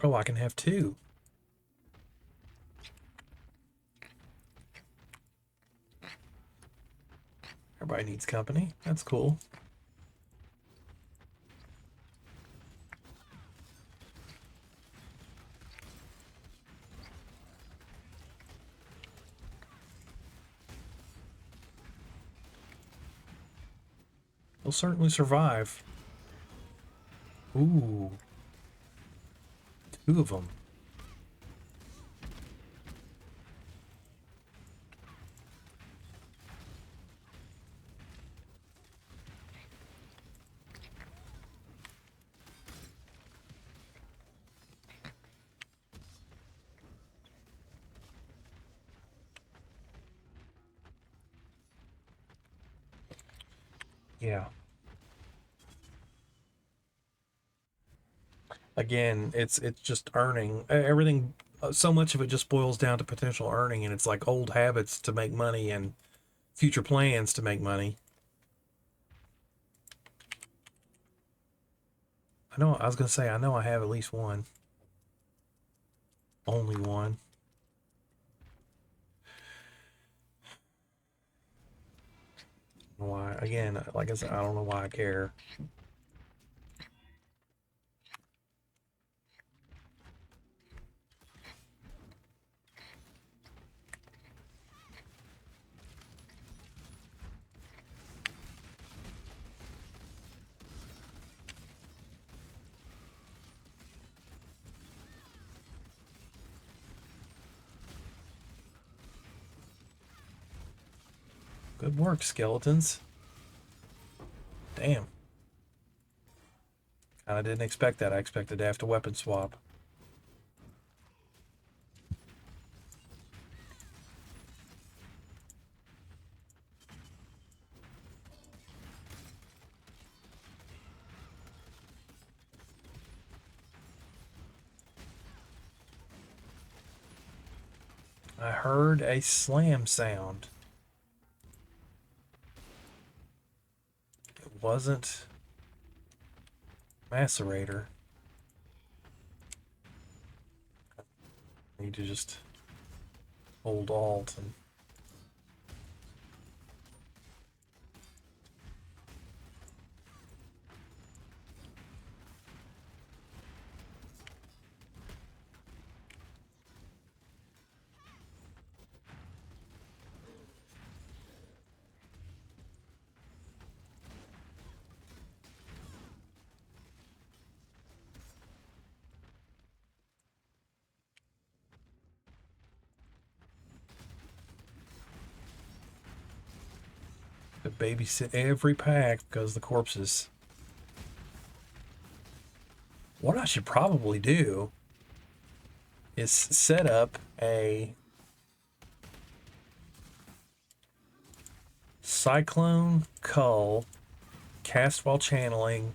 Oh, I can have two. Everybody needs company. That's cool. They'll certainly survive. Ooh. Two of them. Yeah. Again, it's just earning. Everything, so much of it just boils down to potential earning, and it's like old habits to make money and future plans to make money. I was gonna say, I know I have at least one. Only one. Why? Again, like I said, I don't know why I care. Good work, skeletons. Damn. Kinda didn't expect that. I expected to have to weapon swap. I heard a slam sound. It wasn't macerator. I need to just hold alt and to babysit every pack because the corpses. What I should probably do is set up a Cyclone Cull cast while channeling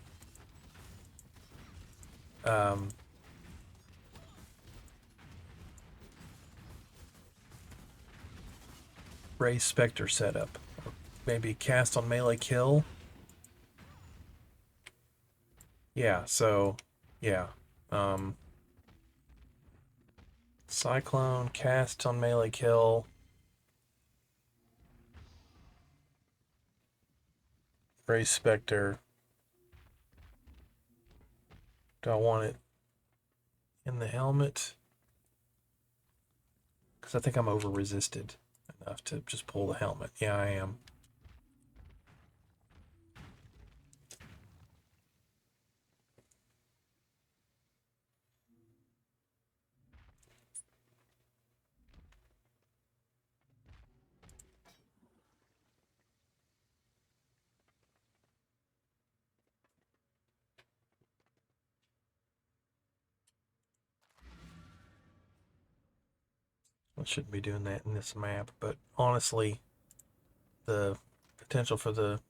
Ray Spectre setup. Or maybe cast on melee kill. Yeah, so yeah. Cyclone, cast on melee kill. Ray Spectre. Do I want it in the helmet? Because I think I'm over resisted enough to just pull the helmet. Yeah, I am. I shouldn't be doing that in this map, but honestly, the potential for the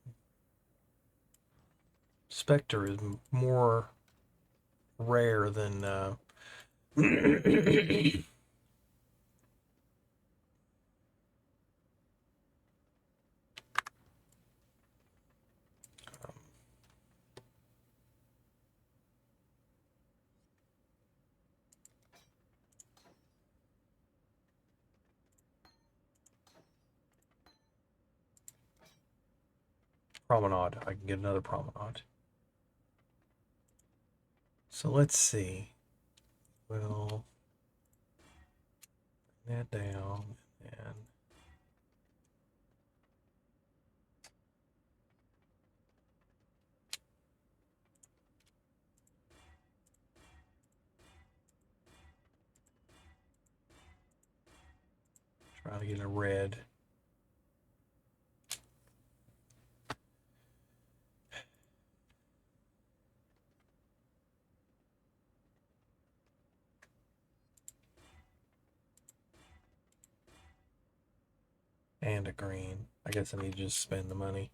Spectre is more rare than promenade. I can get another promenade. So let's see. We'll bring that down and try to get a red. And a green. I guess I need to just spend the money.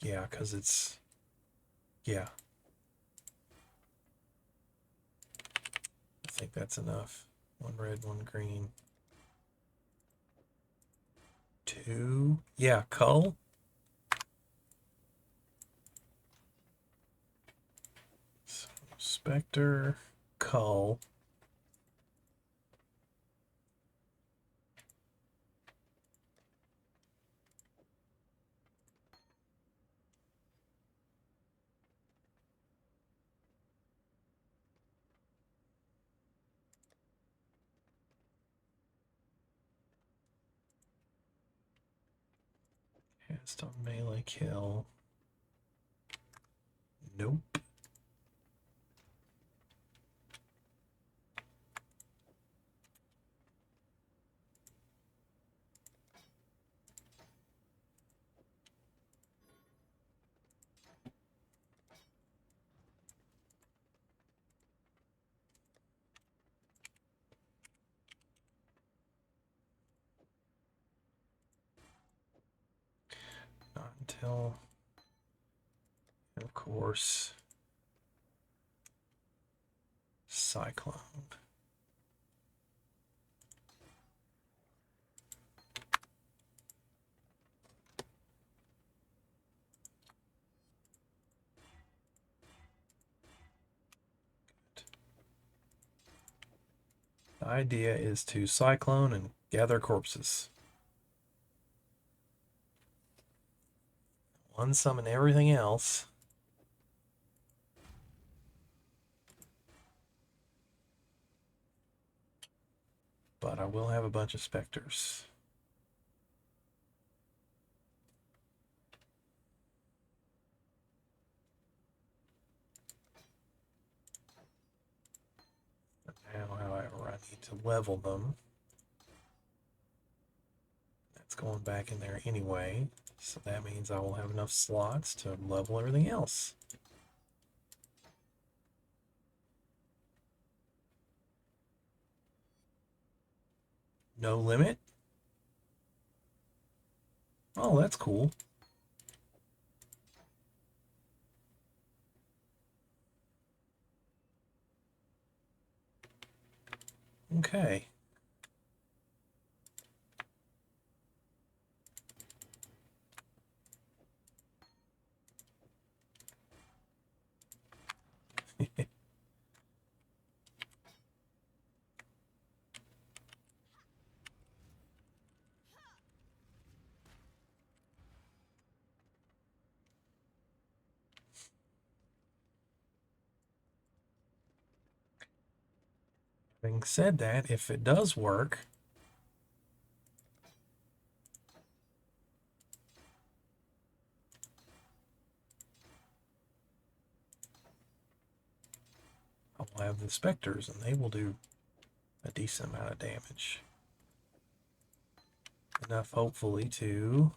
Yeah, because it's... Yeah. I think that's enough. One red, one green. Two. Yeah, cull. So, Spectre, cull. Cast on melee kill. Nope. Not until, of course, Cyclone. The idea is to Cyclone and gather corpses. Unsummon everything else. But I will have a bunch of specters. Now, however, I need to level them. That's going back in there anyway. So that means I will have enough slots to level everything else. No limit? Oh, that's cool. Okay. Having said that, if it does work, I will have the specters and they will do a decent amount of damage. Enough, hopefully, to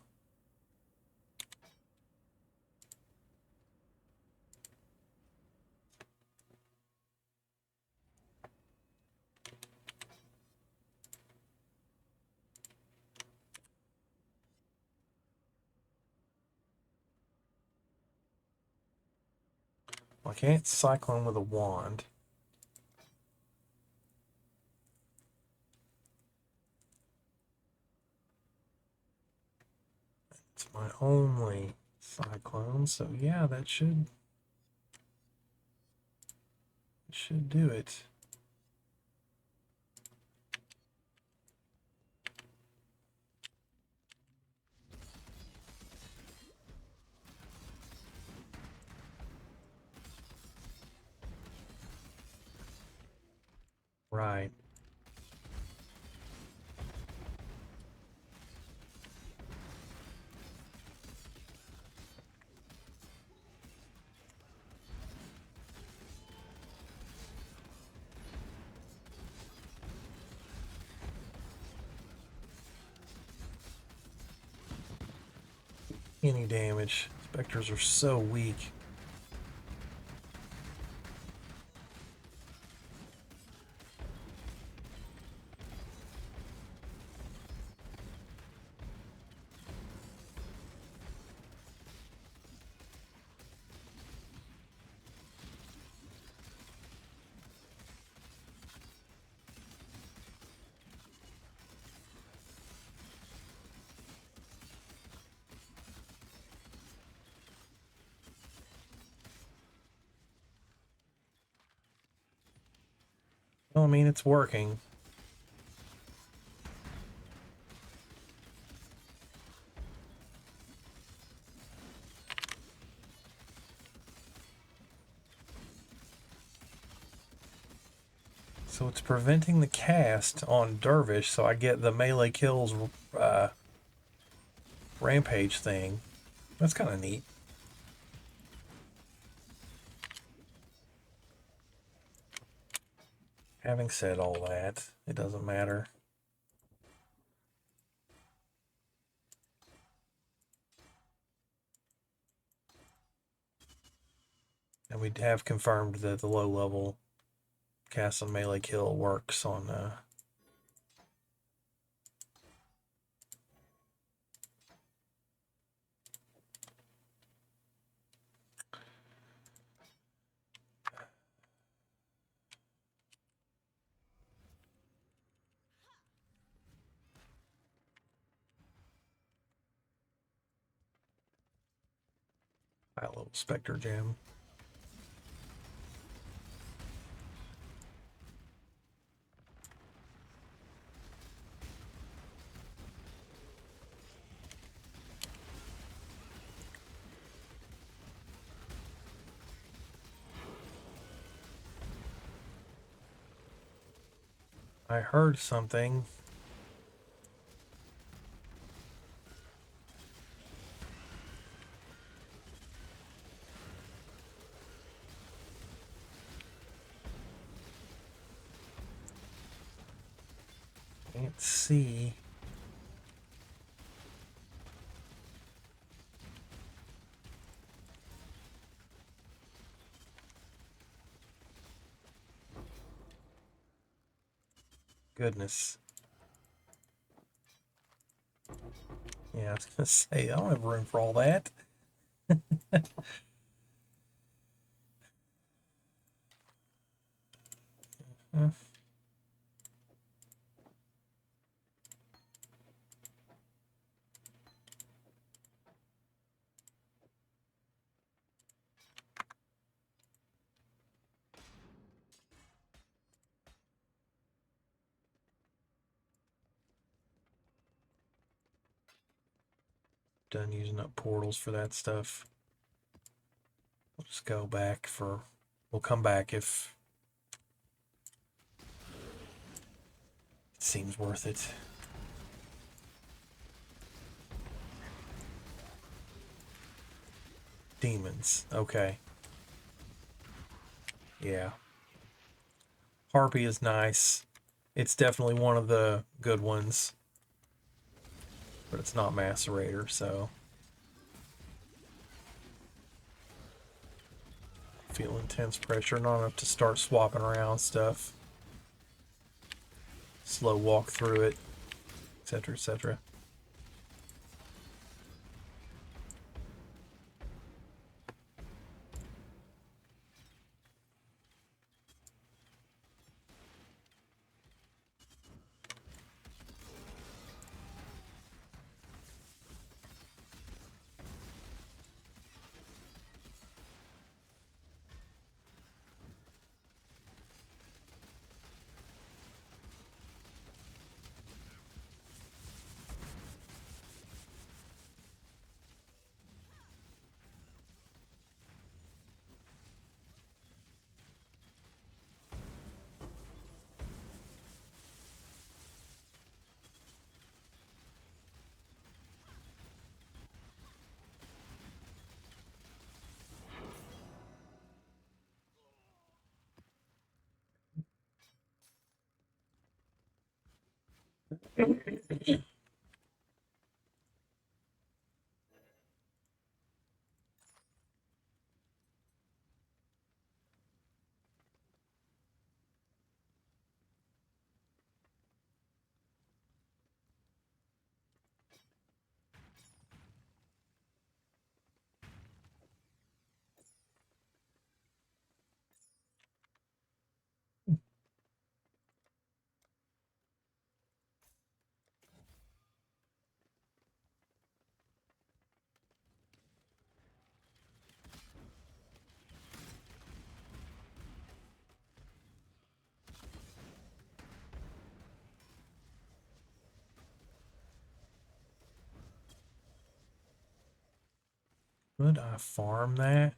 I can't cyclone with a wand. It's my only cyclone, so yeah, that should do it. Right. Any damage. Specters are so weak. Well, I mean, it's working. So it's preventing the cast on Dervish, so I get the melee kills rampage thing. That's kind of neat. Having said all that, it doesn't matter. And we have confirmed that the low level cast on melee kill works on high level Spectre Gem. I heard something. Can't see. Goodness. Yeah, I was gonna say I don't have room for all that. Done using up portals for that stuff. We'll just go back for. We'll come back if it seems worth it. Demons. Okay. Yeah. Harpy is nice. It's definitely one of the good ones. But it's not Macerator, so. Feel intense pressure, not enough to start swapping around stuff. Slow walk through it, etc., etc. Could I farm that?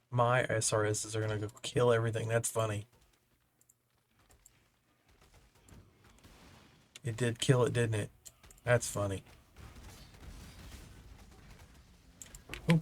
My SRSs are gonna go kill everything. That's funny. It did kill it, didn't it? That's funny. Oh,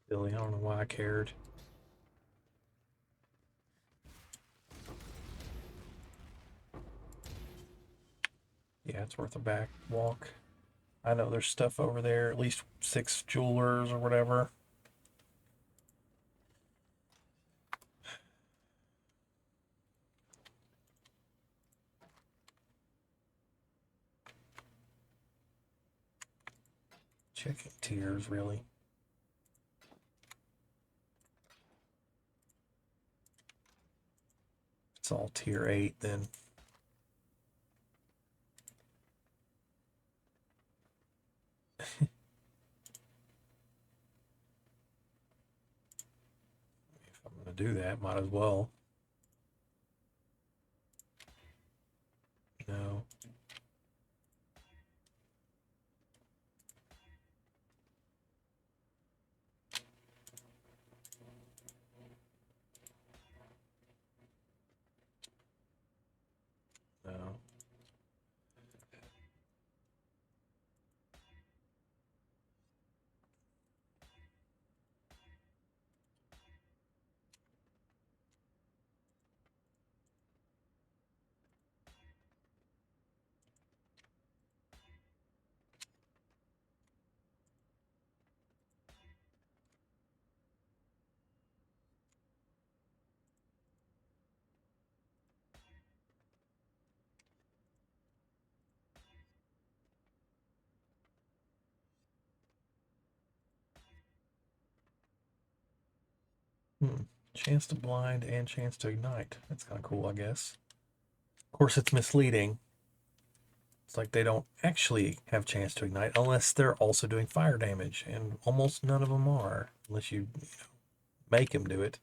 Billy, I don't know why I cared. Yeah, it's worth a back walk. I know there's stuff over there, at least 6 jewelers or whatever. Checking tiers, really. It's all tier 8 then. If I'm gonna do that, might as well. No. No. Hmm. Chance to blind and chance to ignite. That's kind of cool, I guess. Of course, it's misleading. It's like they don't actually have chance to ignite unless they're also doing fire damage, and almost none of them are, unless you make them do it.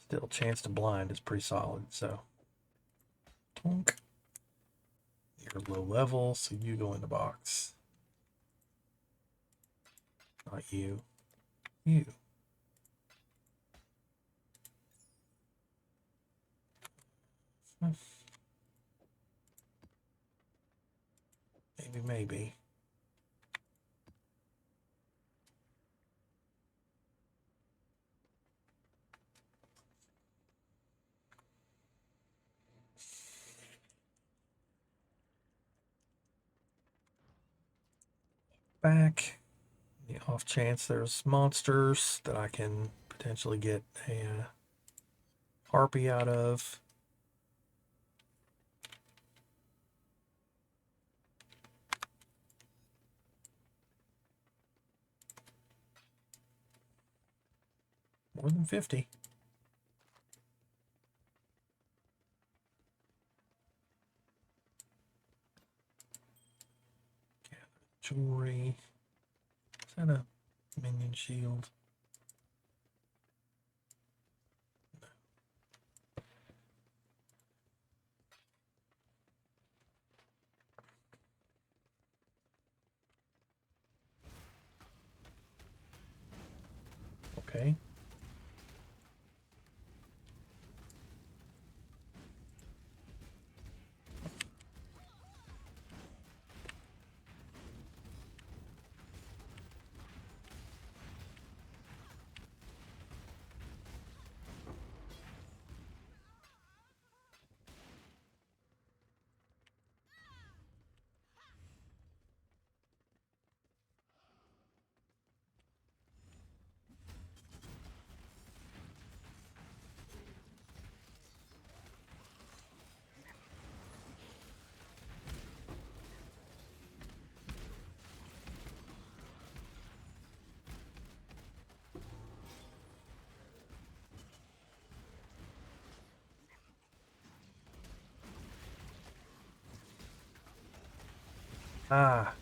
Still, chance to blind is pretty solid. So, tonk. You're low level, so you go in the box. Not you. You. Maybe, maybe. Back. The off chance there's monsters that I can potentially get a harpy out of. More than 50. Jewelry. Is that a minion shield? Okay. Ah,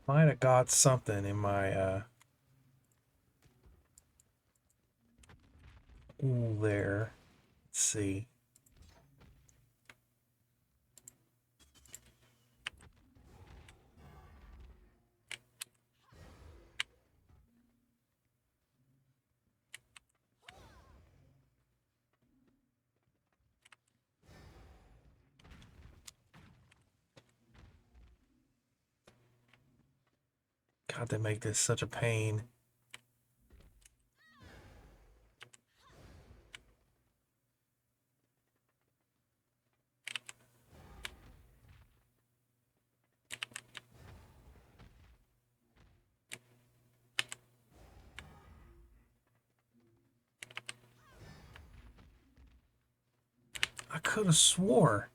might have got something in my ooh there. Let's see. God, they make this such a pain. I could have swore.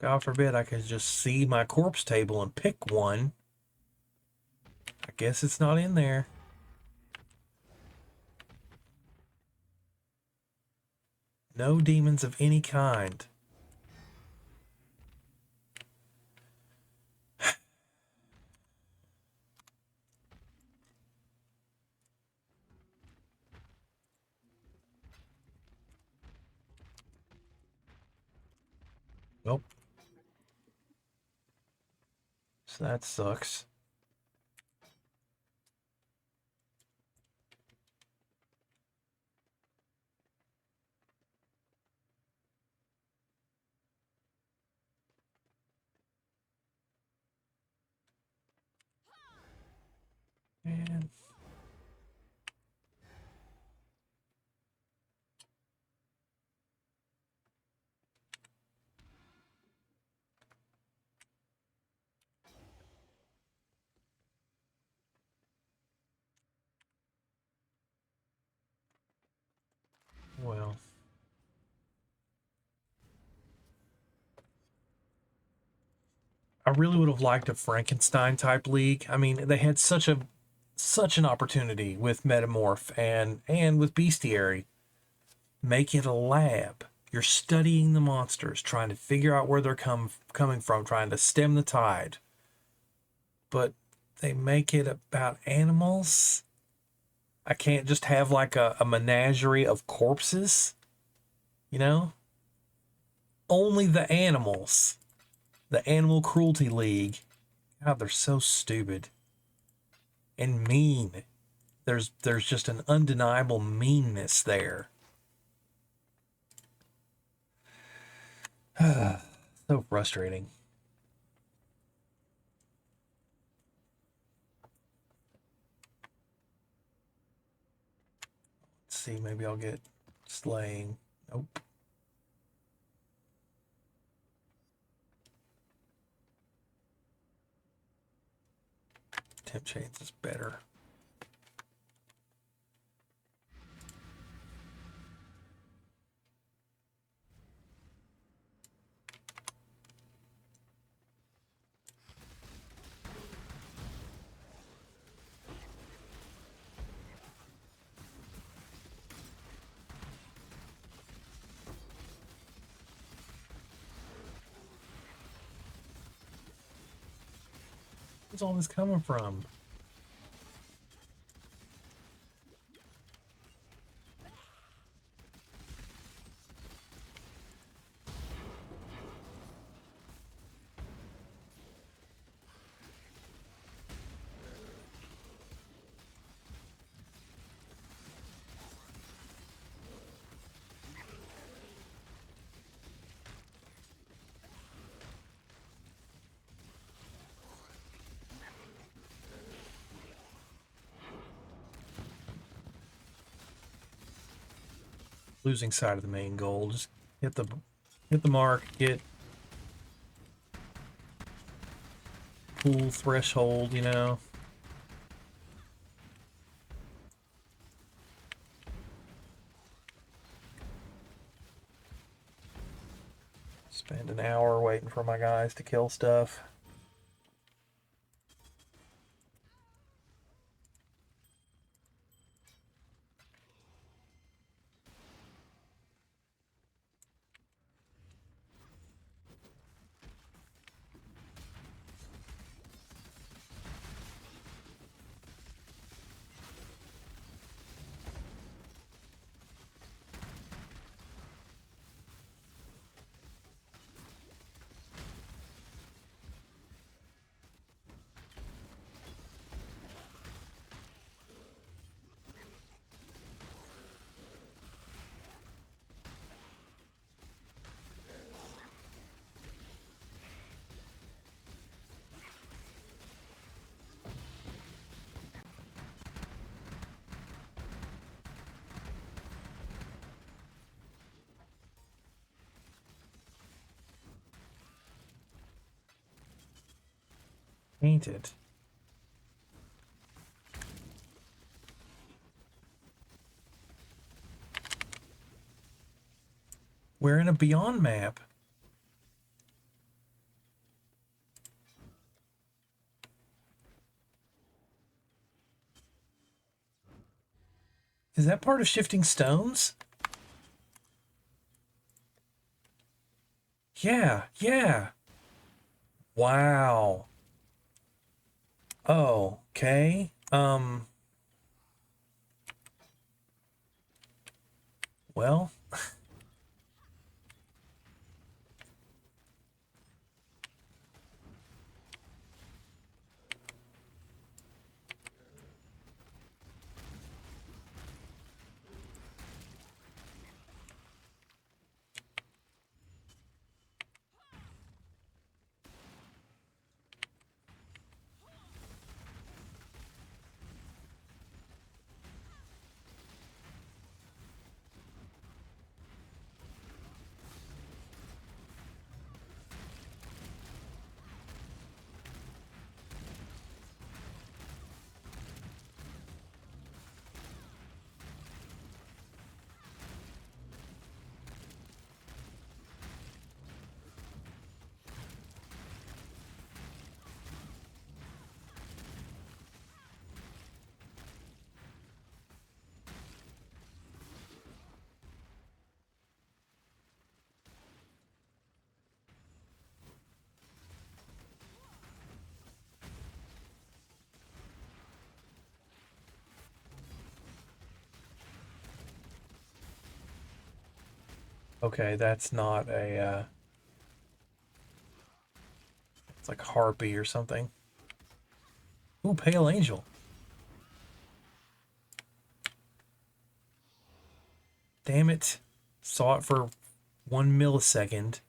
God forbid I could just see my corpse table and pick one. I guess it's not in there. No demons of any kind. Nope. So that sucks. And well, I really would have liked a Frankenstein type league. I mean, they had such an opportunity with Metamorph and with Bestiary. Make it a lab. You're studying the monsters, trying to figure out where they're coming from, trying to stem the tide. But they make it about animals. I can't just have like a menagerie of corpses. You know? Only the animals. The Animal Cruelty League. God, they're so stupid. And mean. There's just an undeniable meanness there. So frustrating. Let's see, maybe I'll get slaying. Nope. Temp chains is better. Where's all this coming from? Losing sight of the main goal. Just hit the mark, get full threshold, you know. Spend an hour waiting for my guys to kill stuff. Ain't it? We're in a Beyond map. Is that part of Shifting Stones? Yeah, yeah. Wow. Oh, okay. Well, Okay, that's not a, it's like harpy or something. Ooh, pale angel. Damn it. Saw it for 1 millisecond.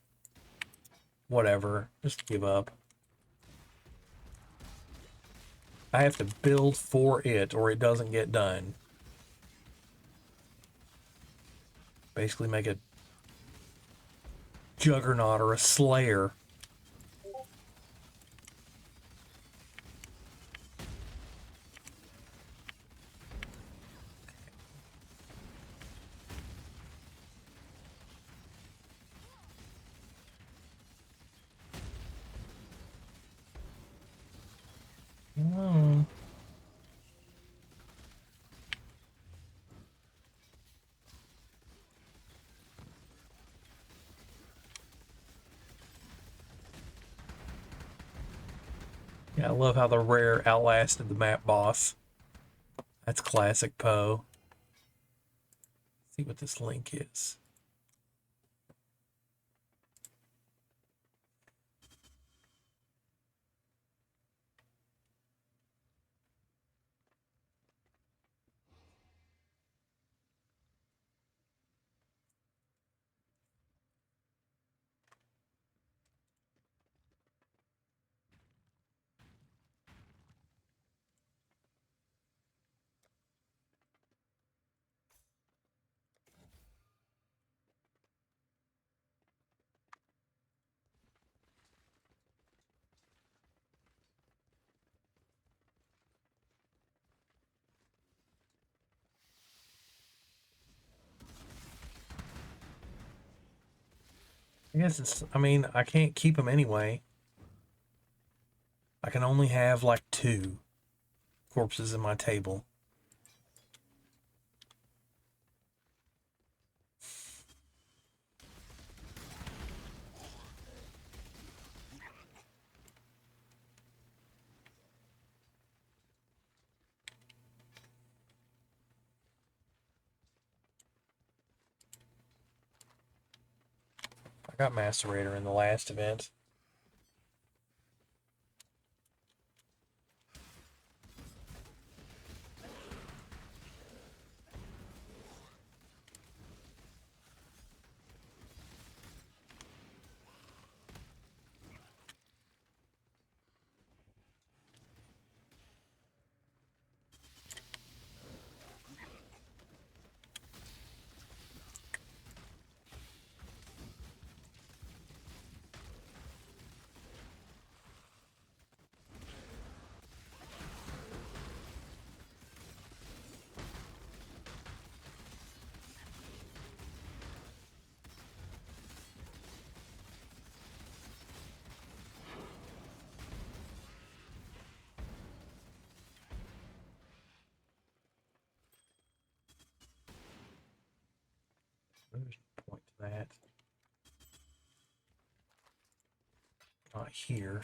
Whatever. Just give up. I have to build for it or it doesn't get done. Basically make a juggernaut or a slayer. Hmm. Yeah, I love how the rare outlasted the map boss. That's classic Poe. See what this link is. I guess it's, I mean, I can't keep them anyway. I can only have like 2 corpses in my table. I got Macerator in the last event. There's no point to that. Not here.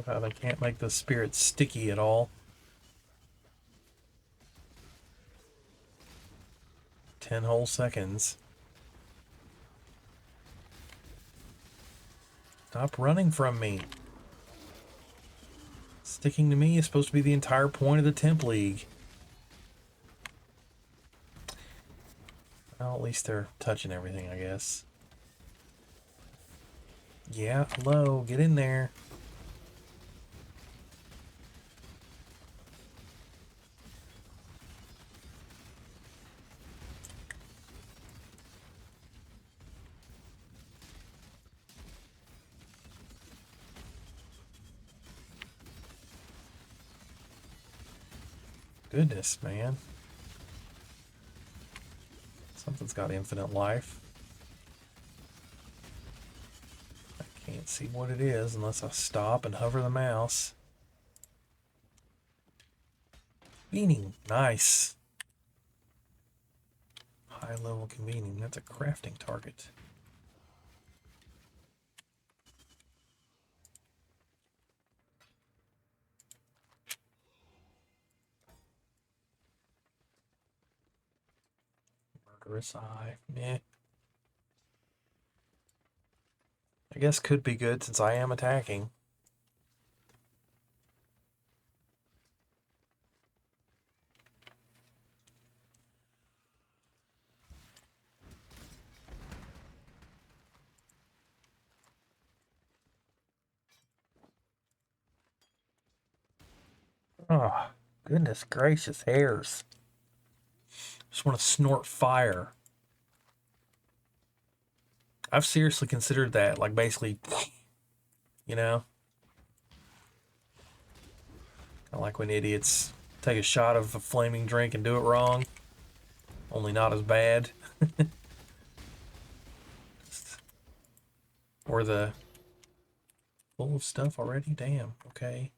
how they can't make the spirit sticky at all. 10 whole seconds. Stop running from me. Sticking to me is supposed to be the entire point of the Temp League. Well, at least they're touching everything, I guess. Yeah, hello, get in there. Goodness, man. Something's got infinite life. I can't see what it is unless I stop and hover the mouse. Convening. Nice. High level convening. That's a crafting target. Murderous eye. Meh. I guess could be good since I am attacking. Oh, goodness gracious, hairs. Just want to snort fire. I've seriously considered that, like basically, you know? Kinda like when idiots take a shot of a flaming drink and do it wrong. Only not as bad. Or the full of stuff already? Damn, okay.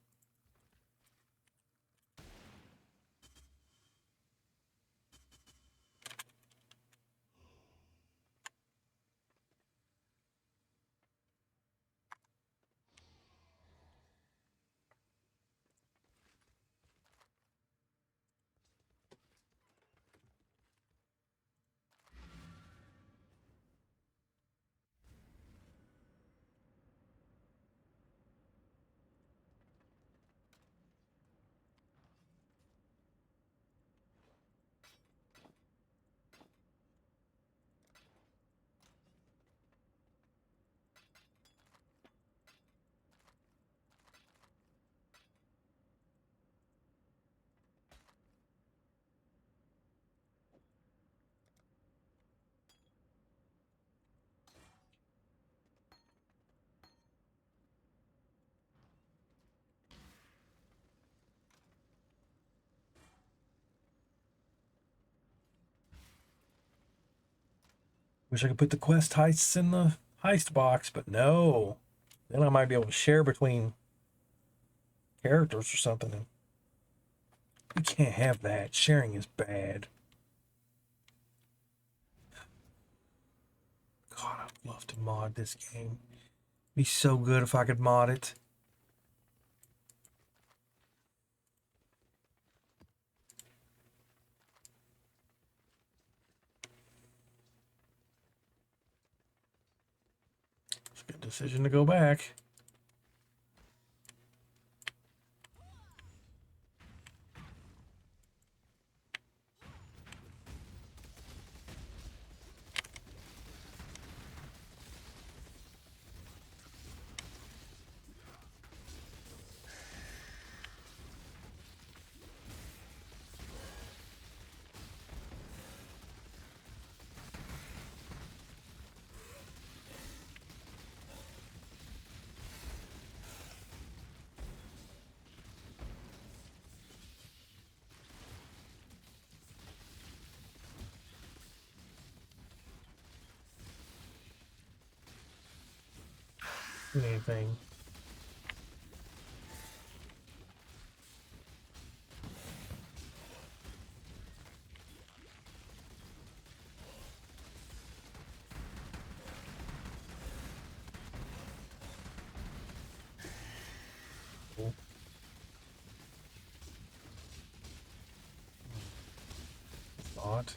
Wish I could put the quest heists in the heist box, but no. Then I might be able to share between characters or something. You can't have that. Sharing is bad. God, I'd love to mod this game. It'd be so good if I could mod it. It's a good decision to go back. Anything. Odd.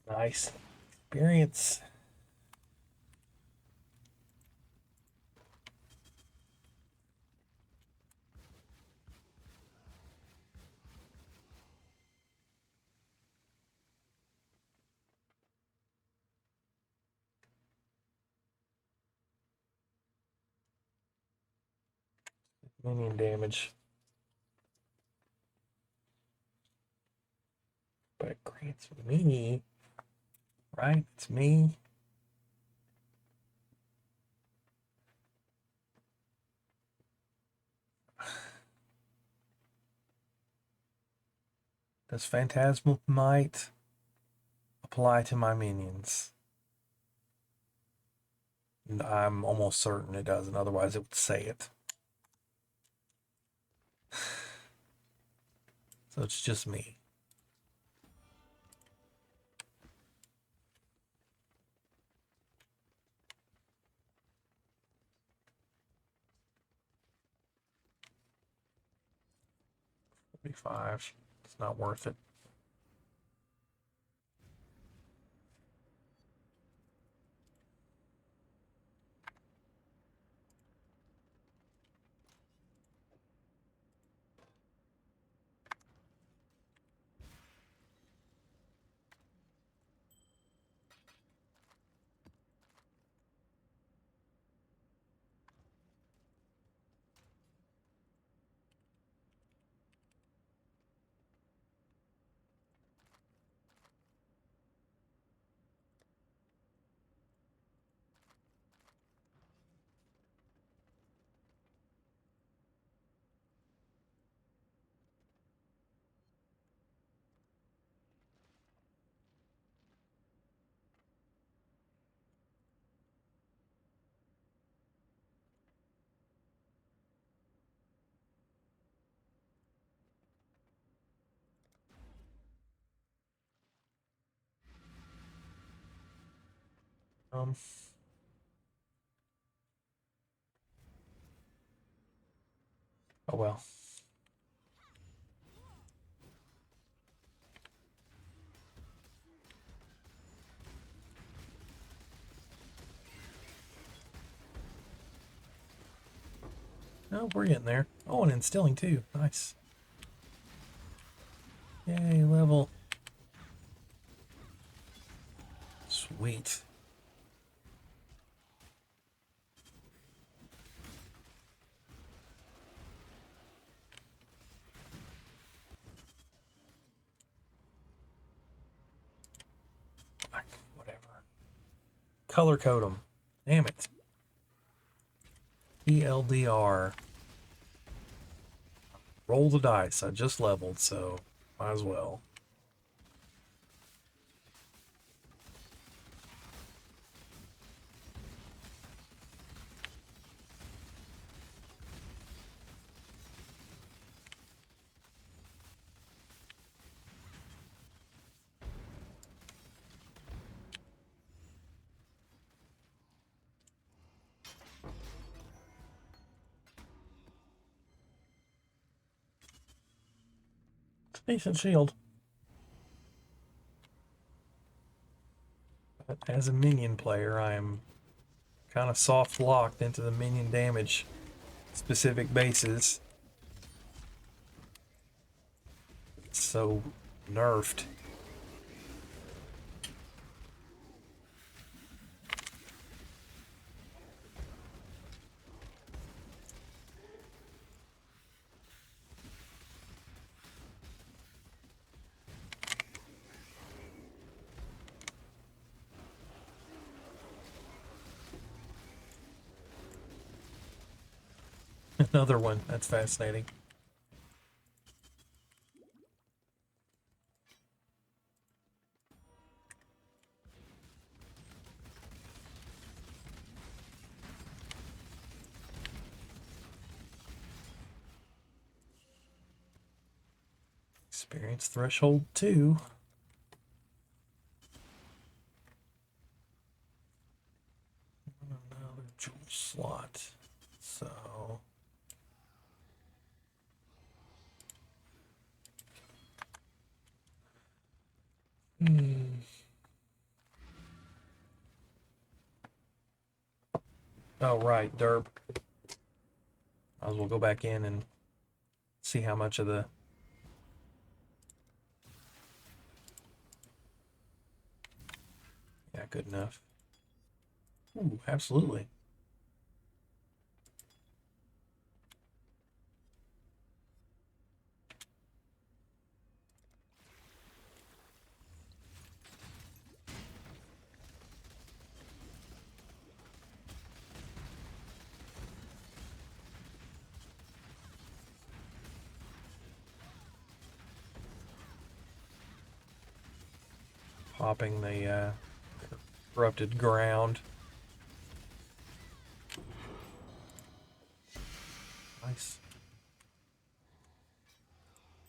Nice. Experience. Minion damage. But it grants me, right? It's me. Does Phantasmal Might apply to my minions? I'm almost certain it doesn't, otherwise it would say it. So it's just me. $45. It's not worth it. Um, oh well. Oh, we're getting there. Oh, and instilling too. Nice. Yay, level. Sweet. Whatever. Color code them. Damn it. ELDR. Roll the dice. I just leveled, so might as well. It's a decent shield. But as a minion player, I am kind of soft locked into the minion damage specific bases. It's so nerfed. Another one. That's fascinating. Experience threshold 2. Another jewel. slot. So oh right, derp. Might as well go back in and see how much of the yeah, good enough. Ooh, absolutely. Popping the corrupted ground. Nice.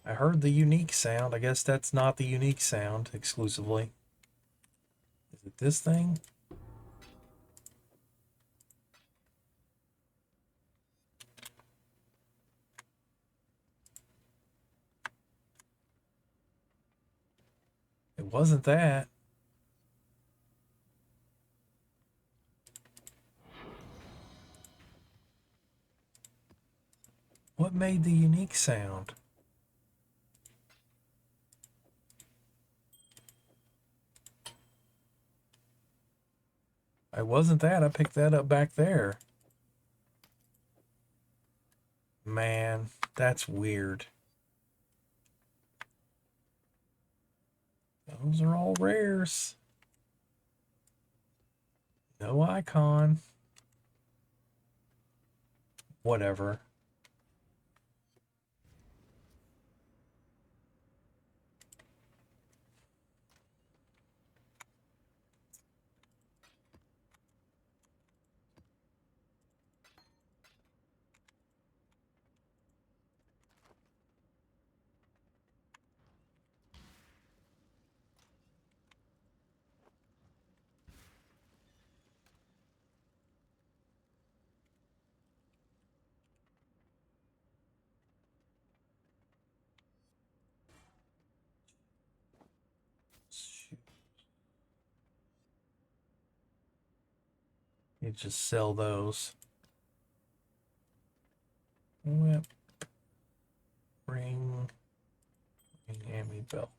I heard the unique sound. I guess that's not the unique sound exclusively. Is it this thing? It wasn't that. What made the unique sound? It wasn't that. I picked that up back there. Man, that's weird. Those are all rares. No icon. Whatever. You just sell those. Whip. Ring. Ring belt.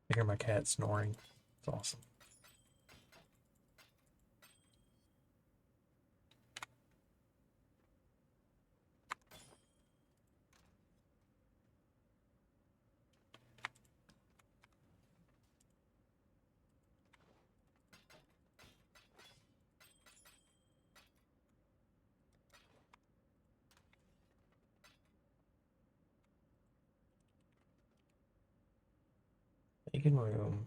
I hear my cat snoring. It's awesome. Making room.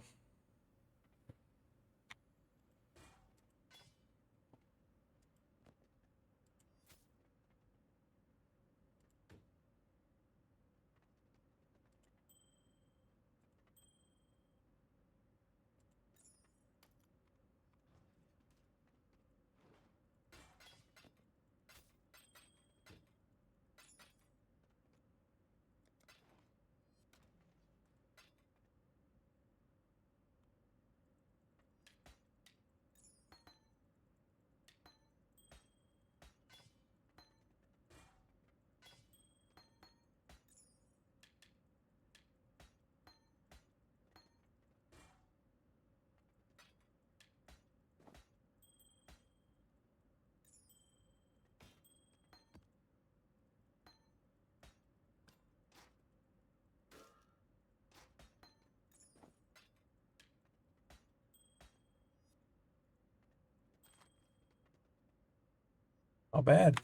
Not bad.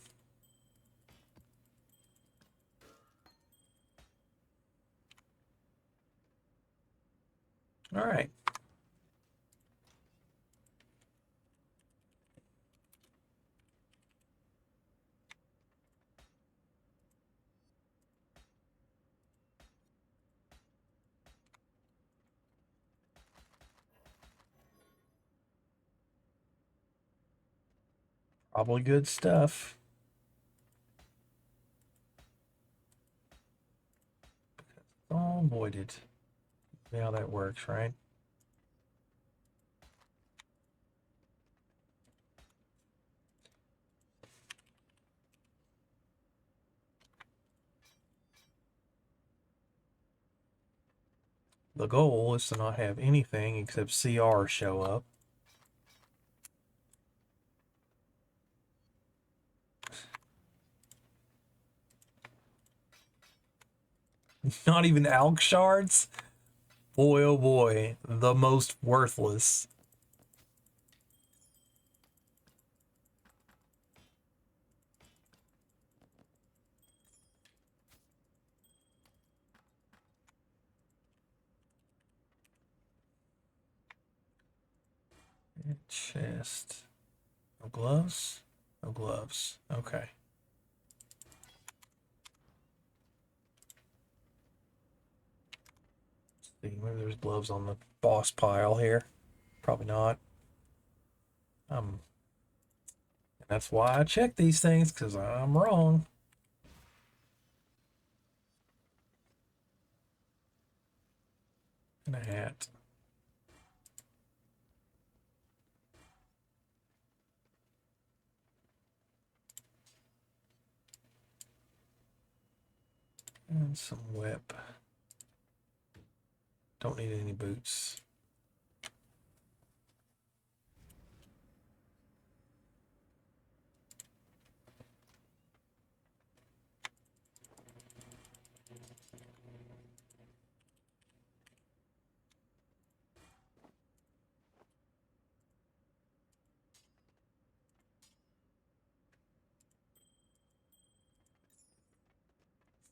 All right. Probably good stuff. Oh, avoided. See how that works, right? The goal is to not have anything except CR show up. Not even Alk shards? Boy, oh boy, the most worthless. Chest. No gloves? No gloves. Okay. Let's see, maybe there's gloves on the boss pile here. Probably not. And that's why I check these things, because I'm wrong. And a hat. And some whip. Don't need any boots.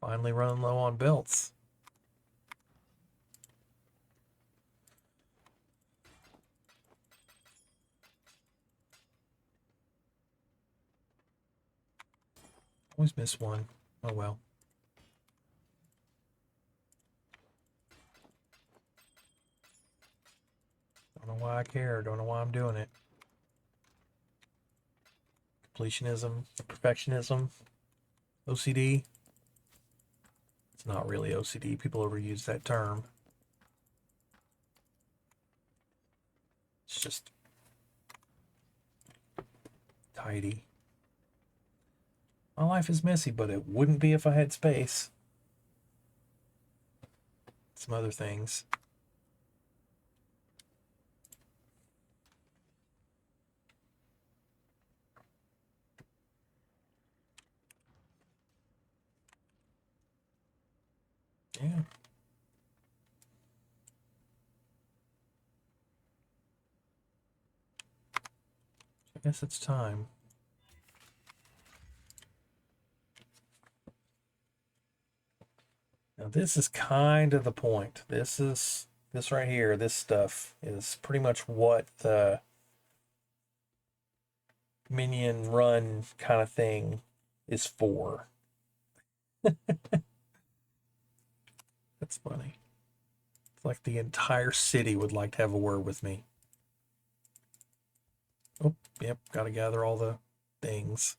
Finally running low on belts. Always miss one. Oh well. Don't know why I care. Don't know why I'm doing it. Completionism, perfectionism, OCD. It's not really OCD. People overuse that term. It's just tidy. My life is messy, but it wouldn't be if I had space. Some other things. Yeah. I guess it's time. Now this is kind of the point. This right here, this stuff is pretty much what the minion run kind of thing is for. That's funny. It's like the entire city would like to have a word with me. Oh, yep, gotta gather all the things.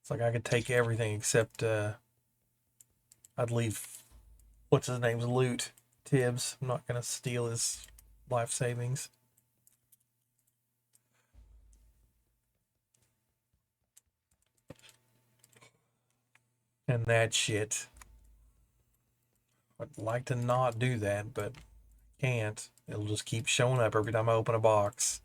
It's like I could take everything except I'd leave what's his name's loot. Tibbs. I'm not gonna steal his life savings. And that shit. I'd like to not do that, but can't. It'll just keep showing up every time I open a box.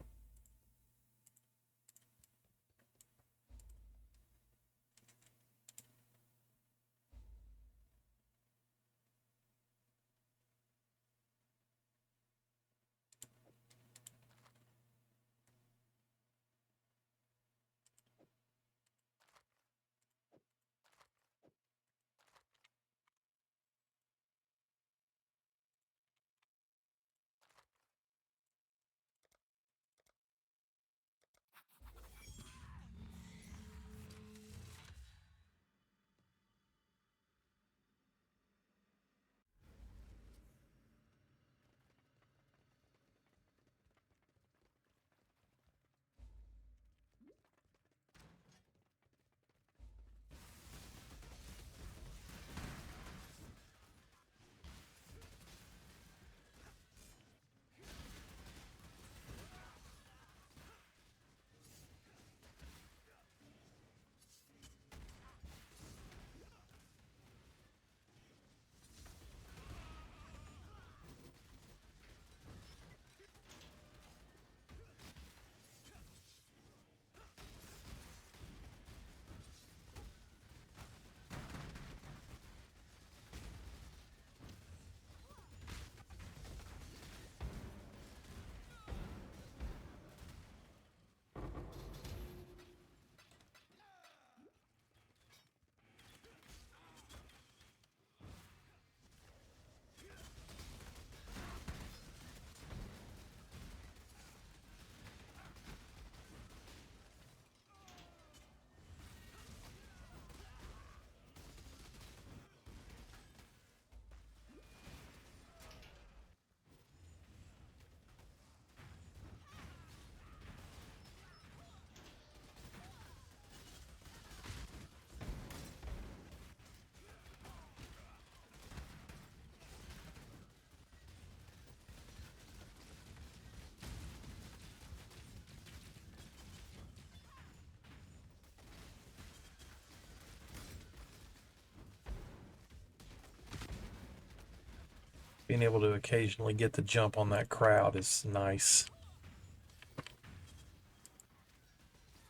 Being able to occasionally get the jump on that crowd is nice.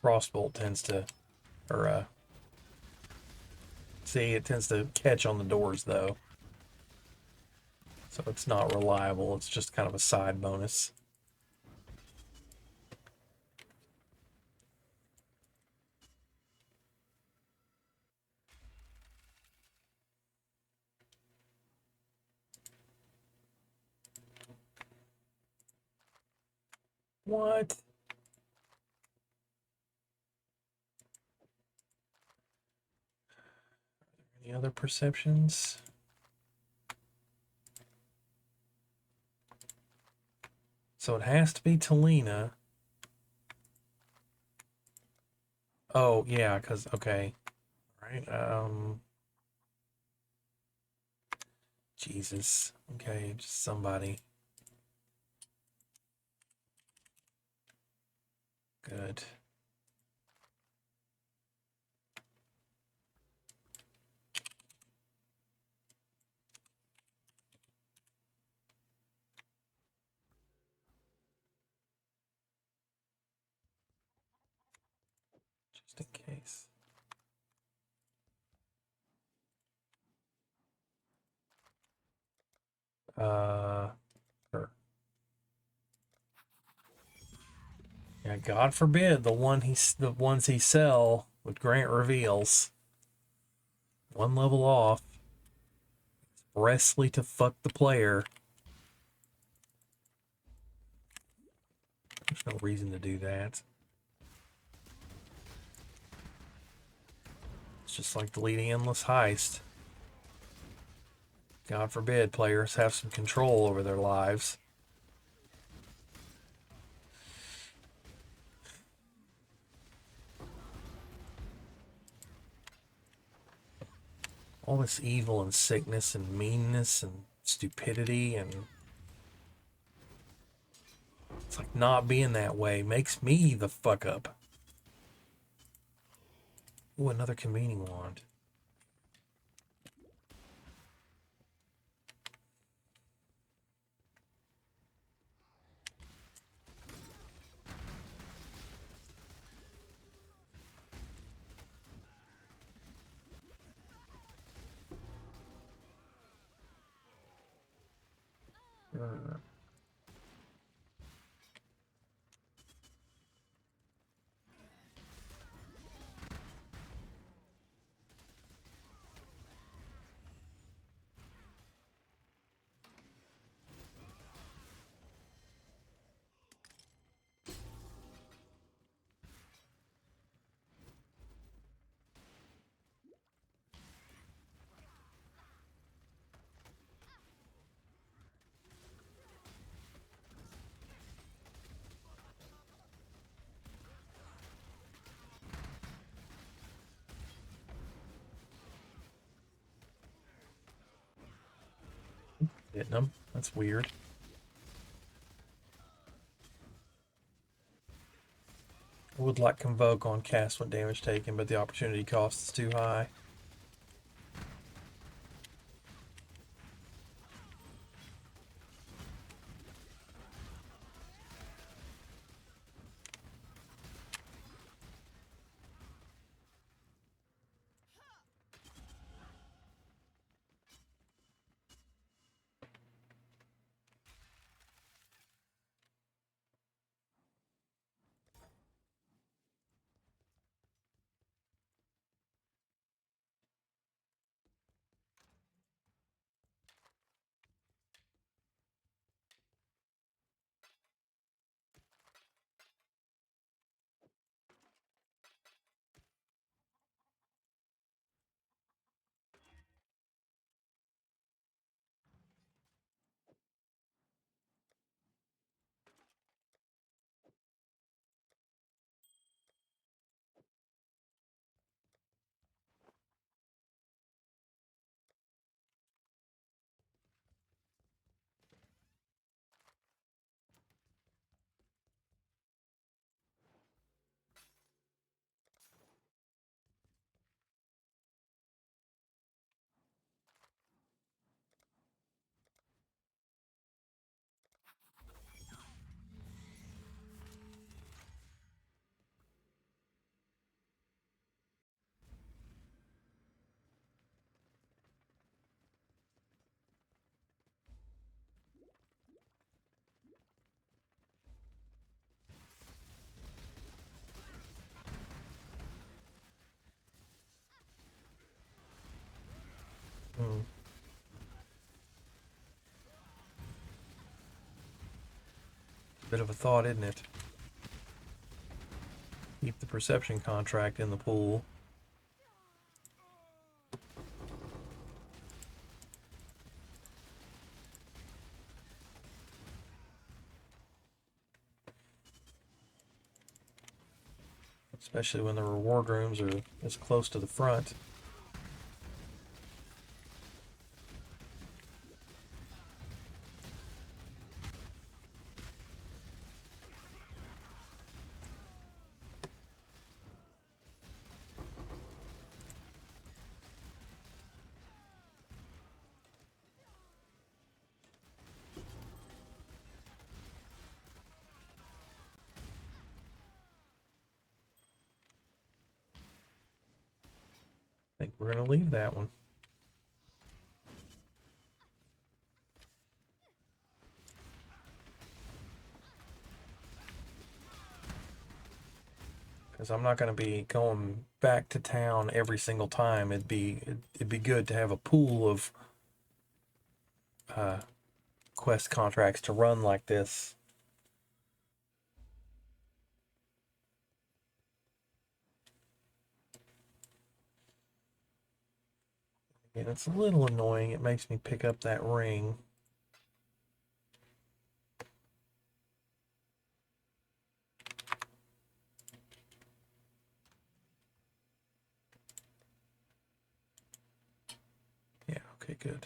Frostbolt tends to, or see, it tends to catch on the doors though. So it's not reliable. It's just kind of a side bonus. What? Any other perceptions? So it has to be Talina. Oh, yeah, because, okay. All right, Jesus. Okay, just somebody. Good. Just in case. Sure. Yeah, God forbid the ones he sell would grant reveals. One level off. Expressly to fuck the player. There's no reason to do that. It's just like deleting endless heist. God forbid players have some control over their lives. All this evil and sickness and meanness and stupidity, and it's like not being that way makes me the fuck up. Ooh, another convening wand. Hitting them. That's weird. I would like Convoke on cast when damage taken, but the opportunity cost is too high. Bit of a thought, isn't it? Keep the perception contract in the pool. Especially when the reward rooms are as close to the front. I think we're going to leave that one. Because I'm not going to be going back to town every single time. It'd be good to have a pool of quest contracts to run like this. And it's a little annoying. It makes me pick up that ring. Yeah, okay, good.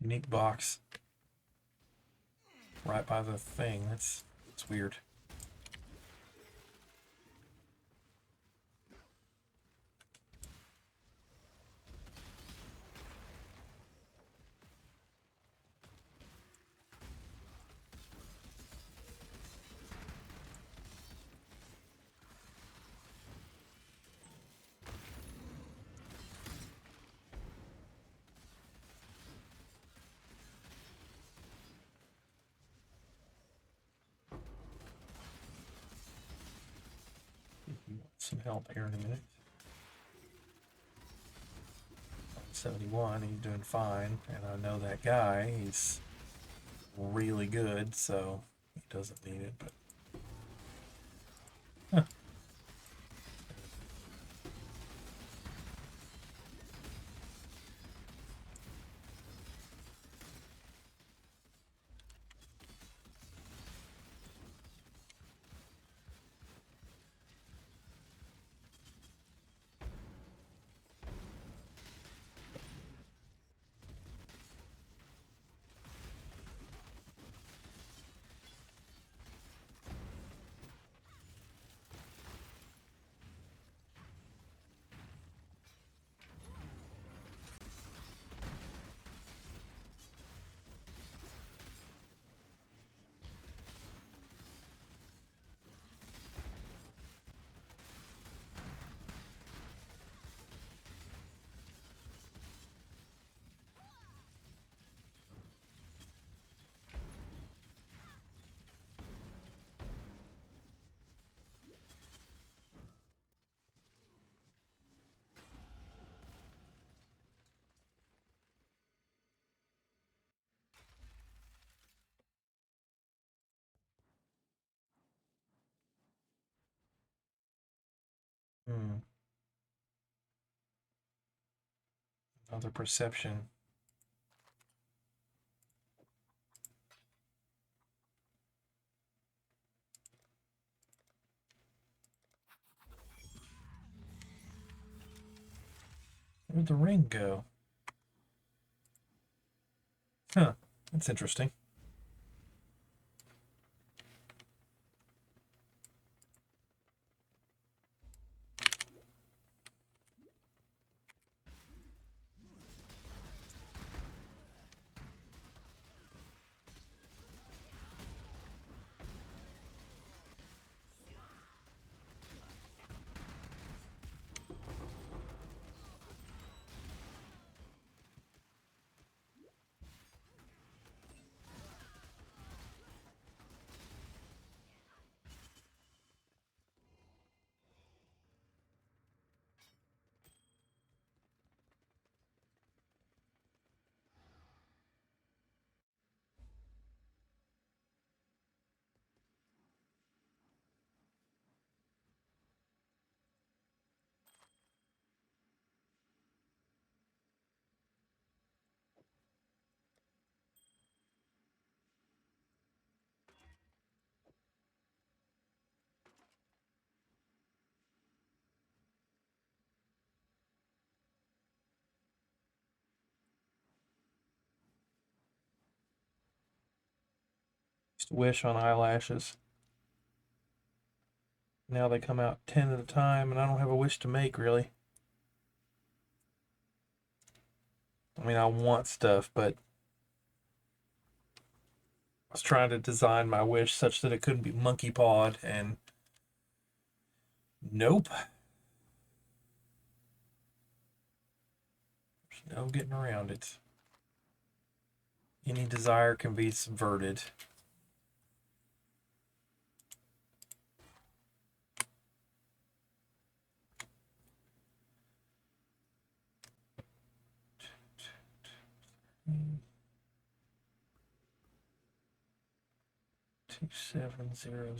Unique box. Right by the thing. That's weird. Some help here in a minute. 71, he's doing fine, and I know that guy, he's really good, so he doesn't need it, but huh. Another perception. Where'd the ring go? Huh, that's interesting. Just wish on eyelashes. Now they come out 10 at a time, and I don't have a wish to make, really. I mean, I want stuff, but I was trying to design my wish such that it couldn't be monkey pawed, and nope. There's no getting around it. Any desire can be subverted. Two 700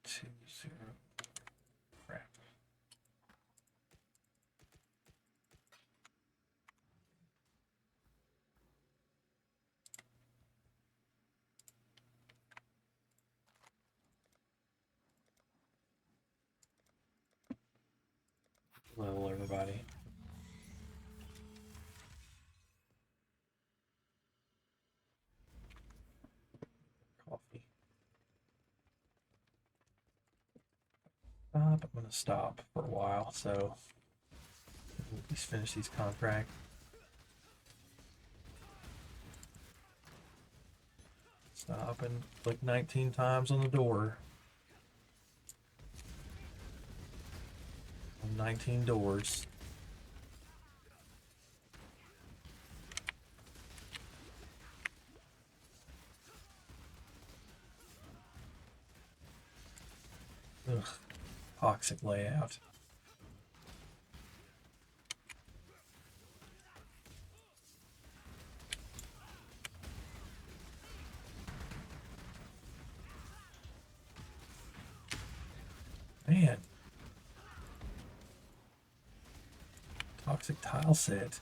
20. Crap. Hello, everybody. Coffee. I'm going to stop for a while, so at least finish these contracts. Stop and click 19 times on the door. 19 doors. Ugh, toxic layout. Man. Toxic tile set.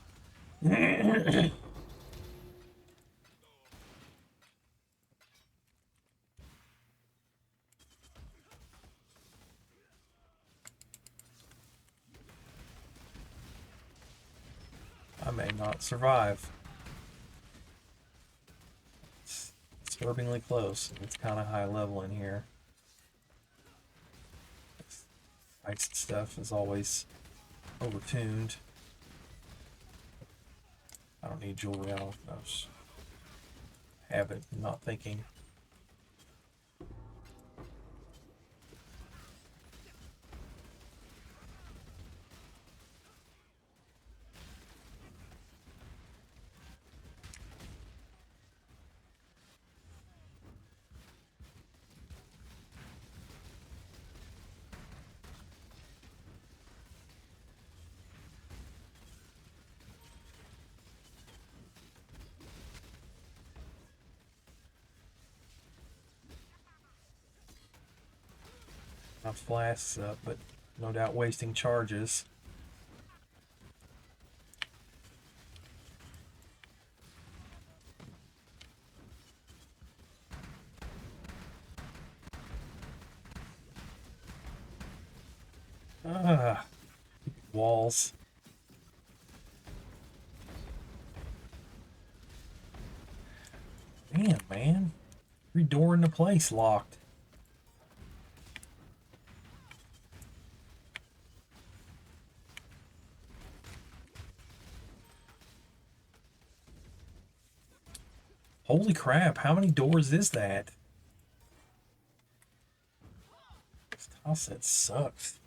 I may not survive. It's disturbingly close. It's kind of high level in here. Ice stuff is always overtuned. I don't need jewelry. I just have it, not thinking. My flasks up, but no doubt wasting charges. walls. Damn, man. Every door in the place locked. Holy crap, how many doors is that? This tile set sucks.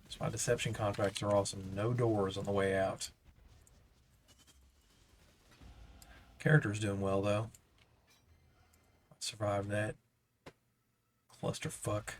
That's why deception contracts are awesome. No doors on the way out. Character's doing well, though. Survived that clusterfuck.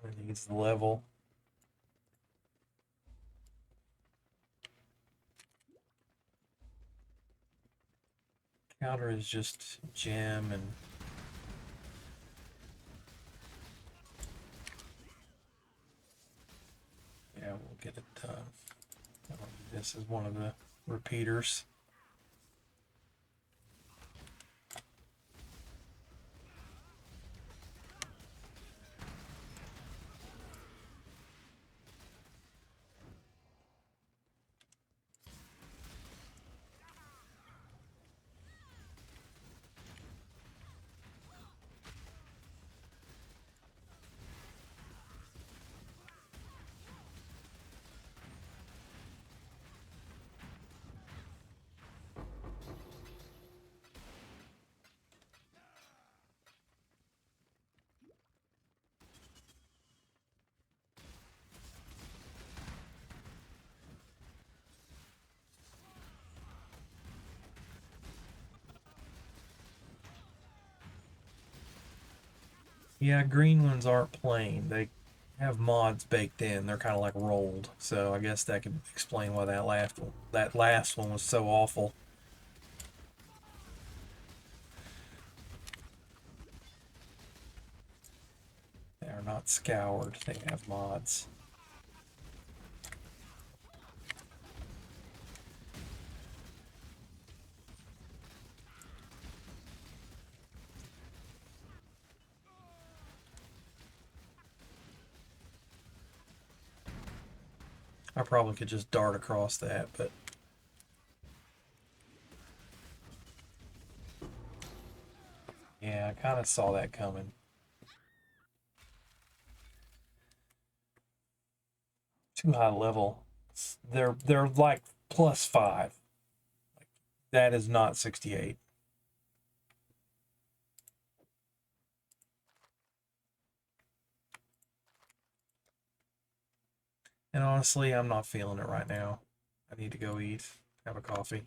Kind of needs the level. Counter is just gem and yeah, we'll get it done. This is one of the repeaters. Yeah, green ones aren't plain. They have mods baked in. They're kind of like rolled. So I guess that could explain why that last one was so awful. They are not scoured. They have mods. I probably could just dart across that, but yeah, I kind of saw that coming. Too high level. They're like +5. That is not 68. And honestly, I'm not feeling it right now. I need to go eat, have a coffee.